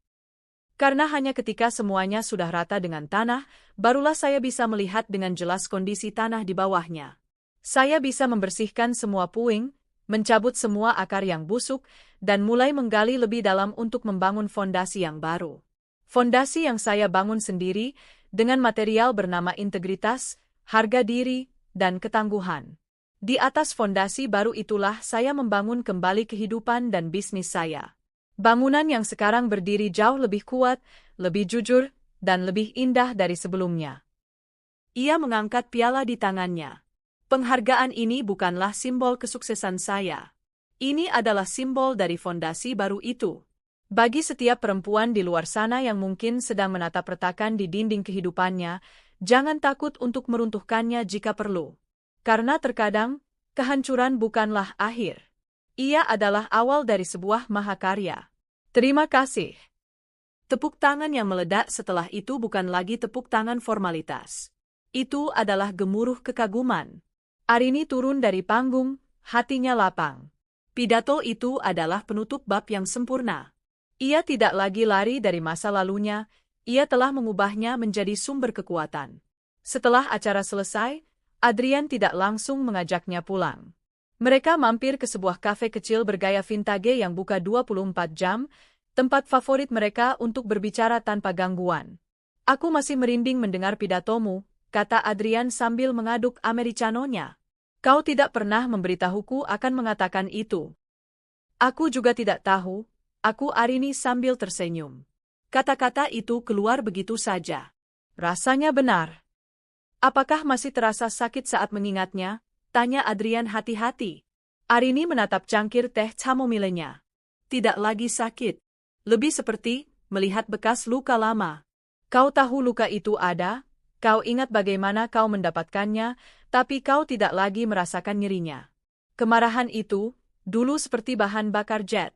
Karena hanya ketika semuanya sudah rata dengan tanah, barulah saya bisa melihat dengan jelas kondisi tanah di bawahnya. Saya bisa membersihkan semua puing, mencabut semua akar yang busuk, dan mulai menggali lebih dalam untuk membangun fondasi yang baru. Fondasi yang saya bangun sendiri, dengan material bernama integritas, harga diri, dan ketangguhan. Di atas fondasi baru itulah saya membangun kembali kehidupan dan bisnis saya. Bangunan yang sekarang berdiri jauh lebih kuat, lebih jujur, dan lebih indah dari sebelumnya. Ia mengangkat piala di tangannya. Penghargaan ini bukanlah simbol kesuksesan saya. Ini adalah simbol dari fondasi baru itu. Bagi setiap perempuan di luar sana yang mungkin sedang menatap retakan di dinding kehidupannya, jangan takut untuk meruntuhkannya jika perlu. Karena terkadang, kehancuran bukanlah akhir. Ia adalah awal dari sebuah mahakarya. Terima kasih. Tepuk tangan yang meledak setelah itu bukan lagi tepuk tangan formalitas. Itu adalah gemuruh kekaguman. Arini turun dari panggung, hatinya lapang. Pidato itu adalah penutup bab yang sempurna. Ia tidak lagi lari dari masa lalunya, ia telah mengubahnya menjadi sumber kekuatan. Setelah acara selesai, Adrian tidak langsung mengajaknya pulang. Mereka mampir ke sebuah kafe kecil bergaya vintage yang buka 24 jam, tempat favorit mereka untuk berbicara tanpa gangguan. Aku masih merinding mendengar pidatomu, kata Adrian sambil mengaduk americanonya. Kau tidak pernah memberitahuku akan mengatakan itu. Aku juga tidak tahu, aku Arini sambil tersenyum. Kata-kata itu keluar begitu saja. Rasanya benar. Apakah masih terasa sakit saat mengingatnya? Tanya Adrian hati-hati. Arini menatap cangkir teh chamomilenya. Tidak lagi sakit. Lebih seperti melihat bekas luka lama. Kau tahu luka itu ada, kau ingat bagaimana kau mendapatkannya, tapi kau tidak lagi merasakan nyerinya. Kemarahan itu, dulu seperti bahan bakar jet.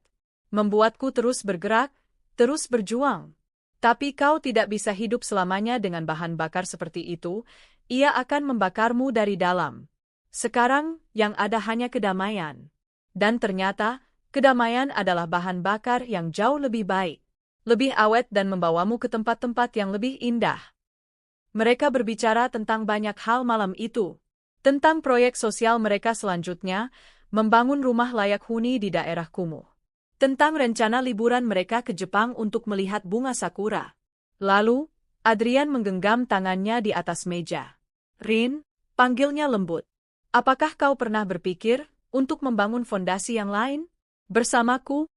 Membuatku terus bergerak, terus berjuang. Tapi kau tidak bisa hidup selamanya dengan bahan bakar seperti itu, ia akan membakarmu dari dalam. Sekarang, yang ada hanya kedamaian. Dan ternyata, kedamaian adalah bahan bakar yang jauh lebih baik, lebih awet dan membawamu ke tempat-tempat yang lebih indah. Mereka berbicara tentang banyak hal malam itu. Tentang proyek sosial mereka selanjutnya, membangun rumah layak huni di daerah kumuh. Tentang rencana liburan mereka ke Jepang untuk melihat bunga sakura. Lalu, Adrian menggenggam tangannya di atas meja. Rin, panggilnya lembut. Apakah kau pernah berpikir untuk membangun fondasi yang lain? Bersamaku?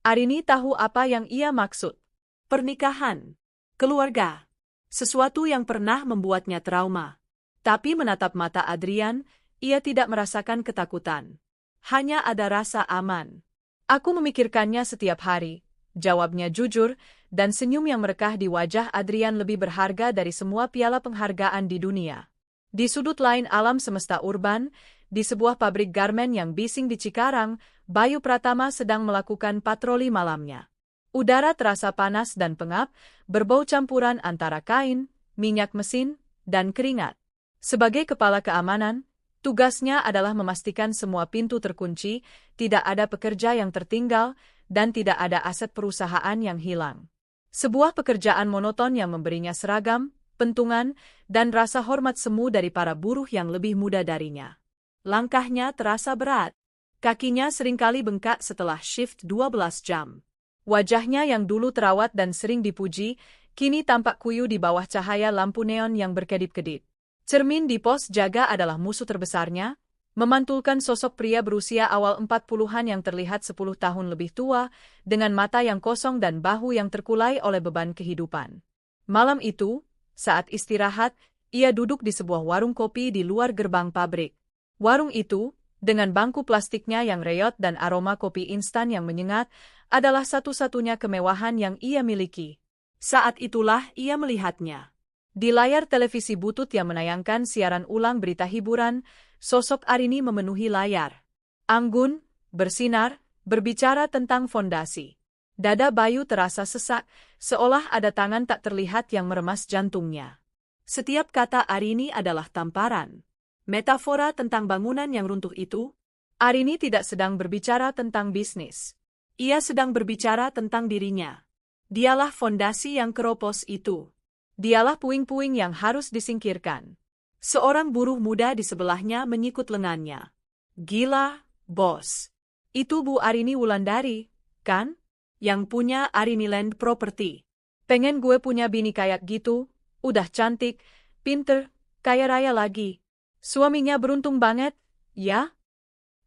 Arini tahu apa yang ia maksud. Pernikahan. Keluarga. Sesuatu yang pernah membuatnya trauma. Tapi menatap mata Adrian, ia tidak merasakan ketakutan. Hanya ada rasa aman. Aku memikirkannya setiap hari, jawabnya jujur, dan senyum yang merekah di wajah Adrian lebih berharga dari semua piala penghargaan di dunia. Di sudut lain alam semesta urban, di sebuah pabrik garmen yang bising di Cikarang, Bayu Pratama sedang melakukan patroli malamnya. Udara terasa panas dan pengap, berbau campuran antara kain, minyak mesin, dan keringat. Sebagai kepala keamanan, tugasnya adalah memastikan semua pintu terkunci, tidak ada pekerja yang tertinggal, dan tidak ada aset perusahaan yang hilang. Sebuah pekerjaan monoton yang memberinya seragam, pentungan, dan rasa hormat semu dari para buruh yang lebih muda darinya. Langkahnya terasa berat. Kakinya seringkali bengkak setelah shift 12 jam. Wajahnya yang dulu terawat dan sering dipuji, kini tampak kuyu di bawah cahaya lampu neon yang berkedip-kedip. Cermin di pos jaga adalah musuh terbesarnya, memantulkan sosok pria berusia awal 40-an yang terlihat 10 tahun lebih tua, dengan mata yang kosong dan bahu yang terkulai oleh beban kehidupan. Malam itu, saat istirahat, ia duduk di sebuah warung kopi di luar gerbang pabrik. Warung itu, dengan bangku plastiknya yang reot dan aroma kopi instan yang menyengat, adalah satu-satunya kemewahan yang ia miliki. Saat itulah ia melihatnya. Di layar televisi butut yang menayangkan siaran ulang berita hiburan, sosok Arini memenuhi layar. Anggun, bersinar, berbicara tentang fondasi. Dada Bayu terasa sesak, seolah ada tangan tak terlihat yang meremas jantungnya. Setiap kata Arini adalah tamparan. Metafora tentang bangunan yang runtuh itu. Arini tidak sedang berbicara tentang bisnis. Ia sedang berbicara tentang dirinya. Dialah fondasi yang keropos itu. Dialah puing-puing yang harus disingkirkan. Seorang buruh muda di sebelahnya menyikut lengannya. Gila, bos. Itu Bu Arini Wulandari, kan? Yang punya Arini Land Property. Pengen gue punya bini kayak gitu, udah cantik, pinter, kaya raya lagi. Suaminya beruntung banget, ya?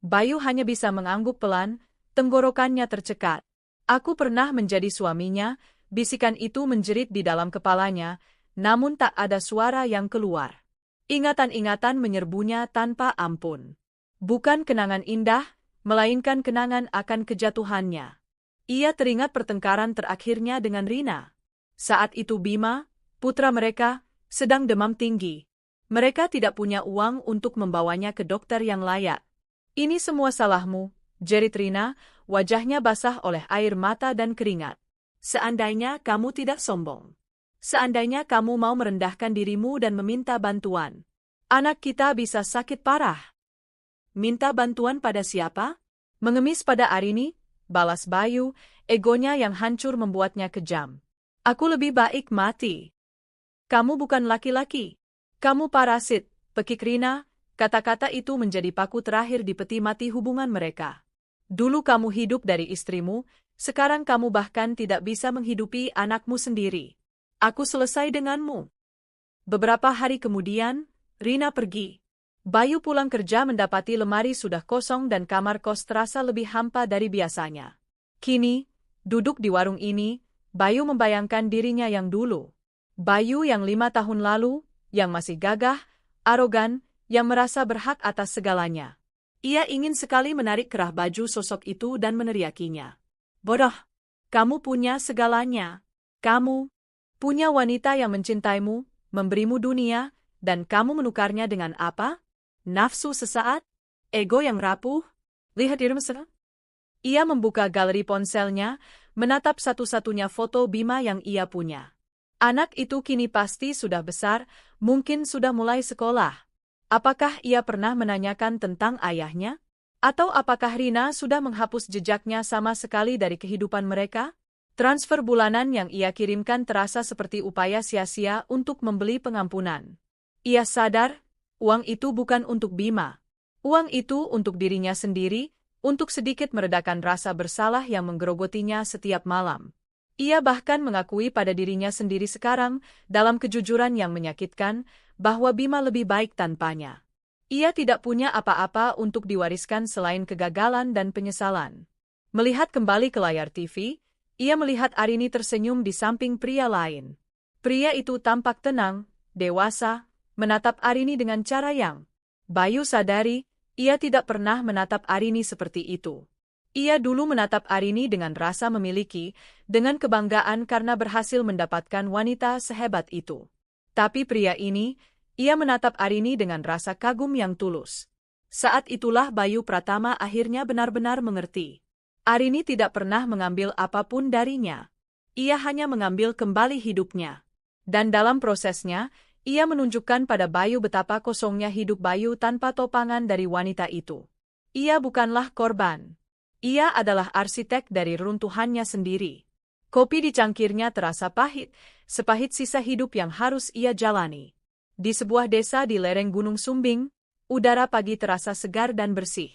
Bayu hanya bisa mengangguk pelan, tenggorokannya tercekat. Aku pernah menjadi suaminya. Bisikan itu menjerit di dalam kepalanya, namun tak ada suara yang keluar. Ingatan-ingatan menyerbunya tanpa ampun. Bukan kenangan indah, melainkan kenangan akan kejatuhannya. Ia teringat pertengkaran terakhirnya dengan Rina. Saat itu Bima, putra mereka, sedang demam tinggi. Mereka tidak punya uang untuk membawanya ke dokter yang layak. Ini semua salahmu, jerit Rina, wajahnya basah oleh air mata dan keringat. Seandainya kamu tidak sombong. Seandainya kamu mau merendahkan dirimu dan meminta bantuan. Anak kita bisa sakit parah. Minta bantuan pada siapa? Mengemis pada Arini, balas Bayu, egonya yang hancur membuatnya kejam. Aku lebih baik mati. Kamu bukan laki-laki. Kamu parasit, pekik Rina. Kata-kata itu menjadi paku terakhir di peti mati hubungan mereka. Dulu kamu hidup dari istrimu, sekarang kamu bahkan tidak bisa menghidupi anakmu sendiri. Aku selesai denganmu. Beberapa hari kemudian, Rina pergi. Bayu pulang kerja mendapati lemari sudah kosong dan kamar kos terasa lebih hampa dari biasanya. Kini, duduk di warung ini, Bayu membayangkan dirinya yang dulu. Bayu yang 5 tahun lalu, yang masih gagah, arogan, yang merasa berhak atas segalanya. Ia ingin sekali menarik kerah baju sosok itu dan meneriakinya. Bodoh! Kamu punya segalanya. Kamu punya wanita yang mencintaimu, memberimu dunia, dan kamu menukarnya dengan apa? Nafsu sesaat? Ego yang rapuh? Lihat dirimu sekarang. Ia membuka galeri ponselnya, menatap satu-satunya foto Bima yang ia punya. Anak itu kini pasti sudah besar, mungkin sudah mulai sekolah. Apakah ia pernah menanyakan tentang ayahnya? Atau apakah Rina sudah menghapus jejaknya sama sekali dari kehidupan mereka? Transfer bulanan yang ia kirimkan terasa seperti upaya sia-sia untuk membeli pengampunan. Ia sadar, uang itu bukan untuk Bima. Uang itu untuk dirinya sendiri, untuk sedikit meredakan rasa bersalah yang menggerogotinya setiap malam. Ia bahkan mengakui pada dirinya sendiri sekarang, dalam kejujuran yang menyakitkan, bahwa Bima lebih baik tanpanya. Ia tidak punya apa-apa untuk diwariskan selain kegagalan dan penyesalan. Melihat kembali ke layar TV, ia melihat Arini tersenyum di samping pria lain. Pria itu tampak tenang, dewasa, menatap Arini dengan cara yang Bayu sadari, ia tidak pernah menatap Arini seperti itu. Ia dulu menatap Arini dengan rasa memiliki, dengan kebanggaan karena berhasil mendapatkan wanita sehebat itu. Tapi pria ini, ia menatap Arini dengan rasa kagum yang tulus. Saat itulah Bayu Pratama akhirnya benar-benar mengerti. Arini tidak pernah mengambil apapun darinya. Ia hanya mengambil kembali hidupnya. Dan dalam prosesnya, ia menunjukkan pada Bayu betapa kosongnya hidup Bayu tanpa topangan dari wanita itu. Ia bukanlah korban. Ia adalah arsitek dari runtuhannya sendiri. Kopi di cangkirnya terasa pahit, sepahit sisa hidup yang harus ia jalani. Di sebuah desa di lereng Gunung Sumbing, udara pagi terasa segar dan bersih.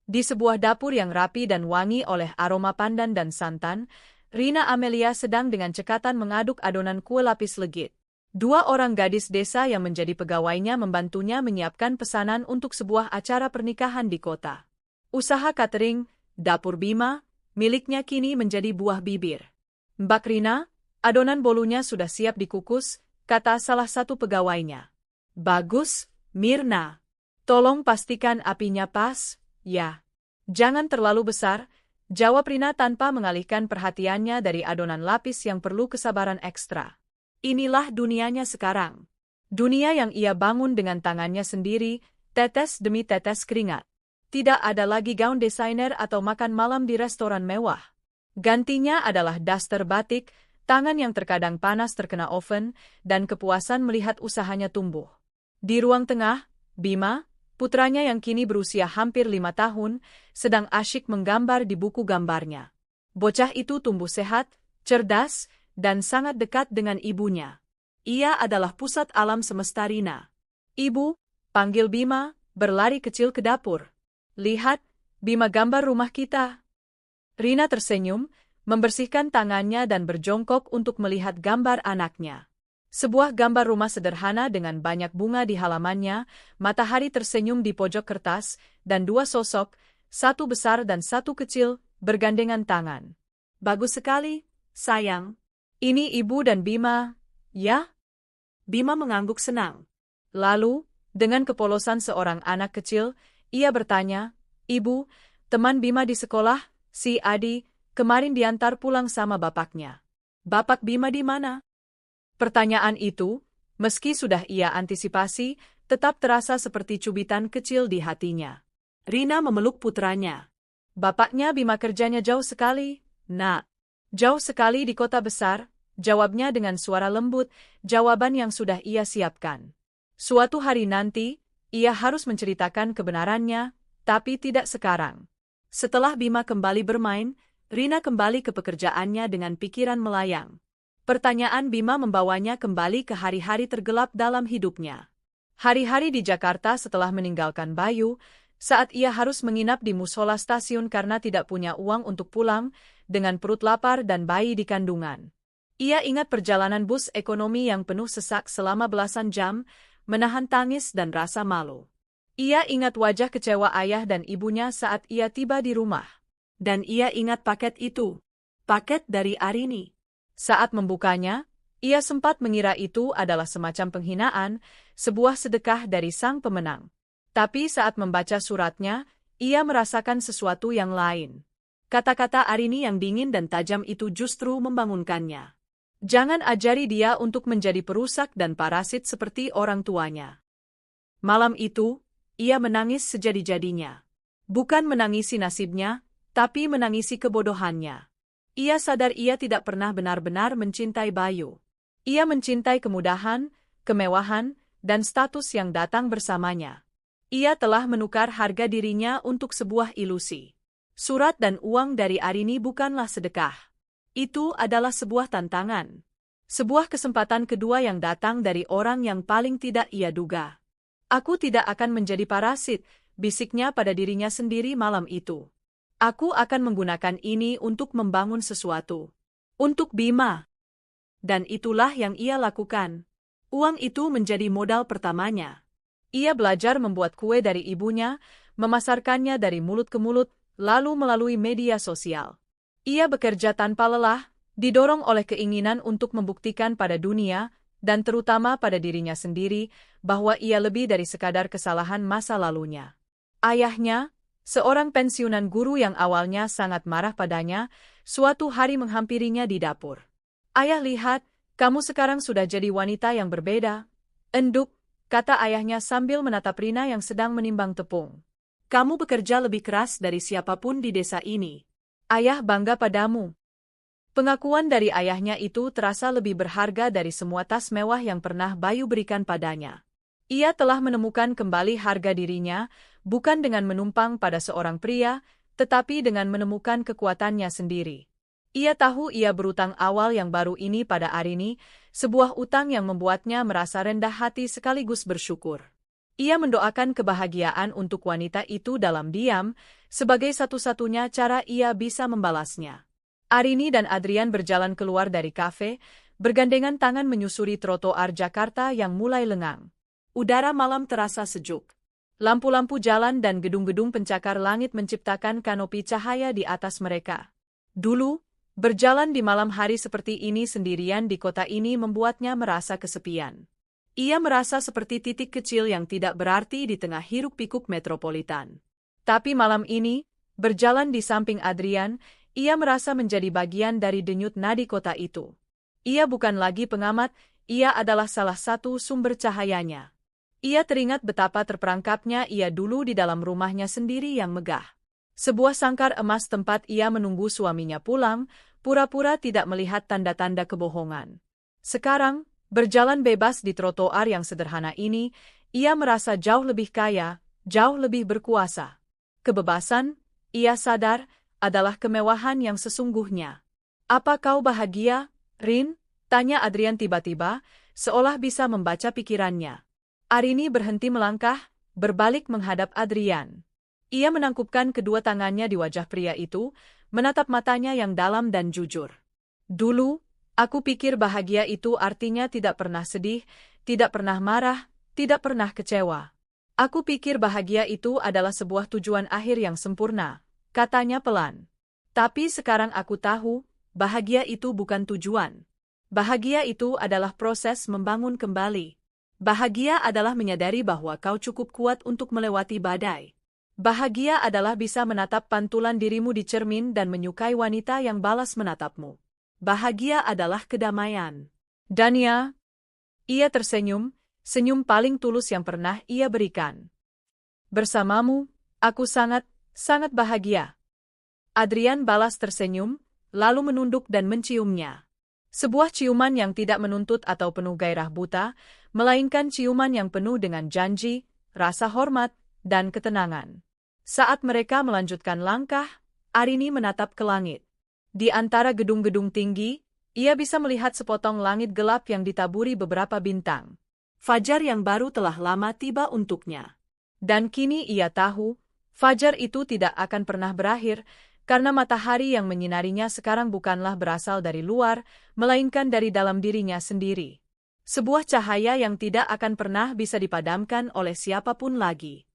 Di sebuah dapur yang rapi dan wangi oleh aroma pandan dan santan, Rina Amelia sedang dengan cekatan mengaduk adonan kue lapis legit. Dua orang gadis desa yang menjadi pegawainya membantunya menyiapkan pesanan untuk sebuah acara pernikahan di kota. Usaha catering, dapur Bima, miliknya kini menjadi buah bibir. Mbak Rina, adonan bolunya sudah siap dikukus, kata salah satu pegawainya. Bagus, Mirna. Tolong pastikan apinya pas. Ya. Jangan terlalu besar, jawab Rina tanpa mengalihkan perhatiannya dari adonan lapis yang perlu kesabaran ekstra. Inilah dunianya sekarang. Dunia yang ia bangun dengan tangannya sendiri, tetes demi tetes keringat. Tidak ada lagi gaun desainer atau makan malam di restoran mewah. Gantinya adalah daster batik, tangan yang terkadang panas terkena oven, dan kepuasan melihat usahanya tumbuh. Di ruang tengah, Bima, putranya yang kini berusia hampir 5 tahun, sedang asyik menggambar di buku gambarnya. Bocah itu tumbuh sehat, cerdas, dan sangat dekat dengan ibunya. Ia adalah pusat alam semesta Rina. Ibu, panggil Bima, berlari kecil ke dapur. Lihat, Bima gambar rumah kita. Rina tersenyum, membersihkan tangannya dan berjongkok untuk melihat gambar anaknya. Sebuah gambar rumah sederhana dengan banyak bunga di halamannya, matahari tersenyum di pojok kertas, dan dua sosok, satu besar dan satu kecil, bergandengan tangan. Bagus sekali, sayang. Ini ibu dan Bima, ya? Bima mengangguk senang. Lalu, dengan kepolosan seorang anak kecil, ia bertanya, Ibu, teman Bima di sekolah, si Adi, kemarin diantar pulang sama bapaknya. Bapak Bima di mana? Pertanyaan itu, meski sudah ia antisipasi, tetap terasa seperti cubitan kecil di hatinya. Rina memeluk putranya. Bapaknya Bima kerjanya jauh sekali, Nak. Jauh sekali di kota besar, jawabnya dengan suara lembut, jawaban yang sudah ia siapkan. Suatu hari nanti, ia harus menceritakan kebenarannya, tapi tidak sekarang. Setelah Bima kembali bermain, Rina kembali ke pekerjaannya dengan pikiran melayang. Pertanyaan Bima membawanya kembali ke hari-hari tergelap dalam hidupnya. Hari-hari di Jakarta setelah meninggalkan Bayu, saat ia harus menginap di musola stasiun karena tidak punya uang untuk pulang, dengan perut lapar dan bayi di kandungan. Ia ingat perjalanan bus ekonomi yang penuh sesak selama belasan jam, menahan tangis dan rasa malu. Ia ingat wajah kecewa ayah dan ibunya saat ia tiba di rumah. Dan ia ingat paket itu. Paket dari Arini. Saat membukanya, Ia sempat mengira itu adalah semacam penghinaan, sebuah sedekah dari sang pemenang. Tapi saat membaca suratnya, ia merasakan sesuatu yang lain. Kata-kata Arini yang dingin dan tajam itu justru membangunkannya. Jangan ajari dia untuk menjadi perusak dan parasit seperti orang tuanya. Malam itu, ia menangis sejadi-jadinya. Bukan menangisi nasibnya, tapi menangisi kebodohannya. Ia sadar ia tidak pernah benar-benar mencintai Bayu. Ia mencintai kemudahan, kemewahan, dan status yang datang bersamanya. Ia telah menukar harga dirinya untuk sebuah ilusi. Surat dan uang dari Arini bukanlah sedekah. Itu adalah sebuah tantangan. Sebuah kesempatan kedua yang datang dari orang yang paling tidak ia duga. Aku tidak akan menjadi parasit, bisiknya pada dirinya sendiri malam itu. Aku akan menggunakan ini untuk membangun sesuatu. Untuk Bima. Dan itulah yang ia lakukan. Uang itu menjadi modal pertamanya. Ia belajar membuat kue dari ibunya, memasarkannya dari mulut ke mulut, lalu melalui media sosial. Ia bekerja tanpa lelah, didorong oleh keinginan untuk membuktikan pada dunia, dan terutama pada dirinya sendiri, bahwa ia lebih dari sekadar kesalahan masa lalunya. Ayahnya, seorang pensiunan guru yang awalnya sangat marah padanya, suatu hari menghampirinya di dapur. Ayah, lihat, kamu sekarang sudah jadi wanita yang berbeda. Enduk, kata ayahnya sambil menatap Rina yang sedang menimbang tepung. Kamu bekerja lebih keras dari siapapun di desa ini. Ayah bangga padamu. Pengakuan dari ayahnya itu terasa lebih berharga dari semua tas mewah yang pernah Bayu berikan padanya. Ia telah menemukan kembali harga dirinya, bukan dengan menumpang pada seorang pria, tetapi dengan menemukan kekuatannya sendiri. Ia tahu ia berutang awal yang baru ini pada Arini, sebuah utang yang membuatnya merasa rendah hati sekaligus bersyukur. Ia mendoakan kebahagiaan untuk wanita itu dalam diam, sebagai satu-satunya cara ia bisa membalasnya. Arini dan Adrian berjalan keluar dari kafe, bergandengan tangan menyusuri trotoar Jakarta yang mulai lengang. Udara malam terasa sejuk. Lampu-lampu jalan dan gedung-gedung pencakar langit menciptakan kanopi cahaya di atas mereka. Dulu, berjalan di malam hari seperti ini sendirian di kota ini membuatnya merasa kesepian. Ia merasa seperti titik kecil yang tidak berarti di tengah hiruk-pikuk metropolitan. Tapi malam ini, berjalan di samping Adrian, ia merasa menjadi bagian dari denyut nadi kota itu. Ia bukan lagi pengamat, ia adalah salah satu sumber cahayanya. Ia teringat betapa terperangkapnya ia dulu di dalam rumahnya sendiri yang megah. Sebuah sangkar emas tempat ia menunggu suaminya pulang, pura-pura tidak melihat tanda-tanda kebohongan. Sekarang, berjalan bebas di trotoar yang sederhana ini, ia merasa jauh lebih kaya, jauh lebih berkuasa. Kebebasan, ia sadar, adalah kemewahan yang sesungguhnya. Apa kau bahagia, Rin? Tanya Adrian tiba-tiba, seolah bisa membaca pikirannya. Arini berhenti melangkah, berbalik menghadap Adrian. Ia menangkupkan kedua tangannya di wajah pria itu, menatap matanya yang dalam dan jujur. Dulu, aku pikir bahagia itu artinya tidak pernah sedih, tidak pernah marah, tidak pernah kecewa. Aku pikir bahagia itu adalah sebuah tujuan akhir yang sempurna, katanya pelan. Tapi sekarang aku tahu, bahagia itu bukan tujuan. Bahagia itu adalah proses membangun kembali. Bahagia adalah menyadari bahwa kau cukup kuat untuk melewati badai. Bahagia adalah bisa menatap pantulan dirimu di cermin dan menyukai wanita yang balas menatapmu. Bahagia adalah kedamaian. Dania, ia tersenyum, senyum paling tulus yang pernah ia berikan. Bersamamu, aku sangat, sangat bahagia. Adrian balas tersenyum, lalu menunduk dan menciumnya. Sebuah ciuman yang tidak menuntut atau penuh gairah buta, melainkan ciuman yang penuh dengan janji, rasa hormat, dan ketenangan. Saat mereka melanjutkan langkah, Arini menatap ke langit. Di antara gedung-gedung tinggi, ia bisa melihat sepotong langit gelap yang ditaburi beberapa bintang. Fajar yang baru telah lama tiba untuknya. Dan kini ia tahu, fajar itu tidak akan pernah berakhir, karena matahari yang menyinarinya sekarang bukanlah berasal dari luar, melainkan dari dalam dirinya sendiri. Sebuah cahaya yang tidak akan pernah bisa dipadamkan oleh siapapun lagi.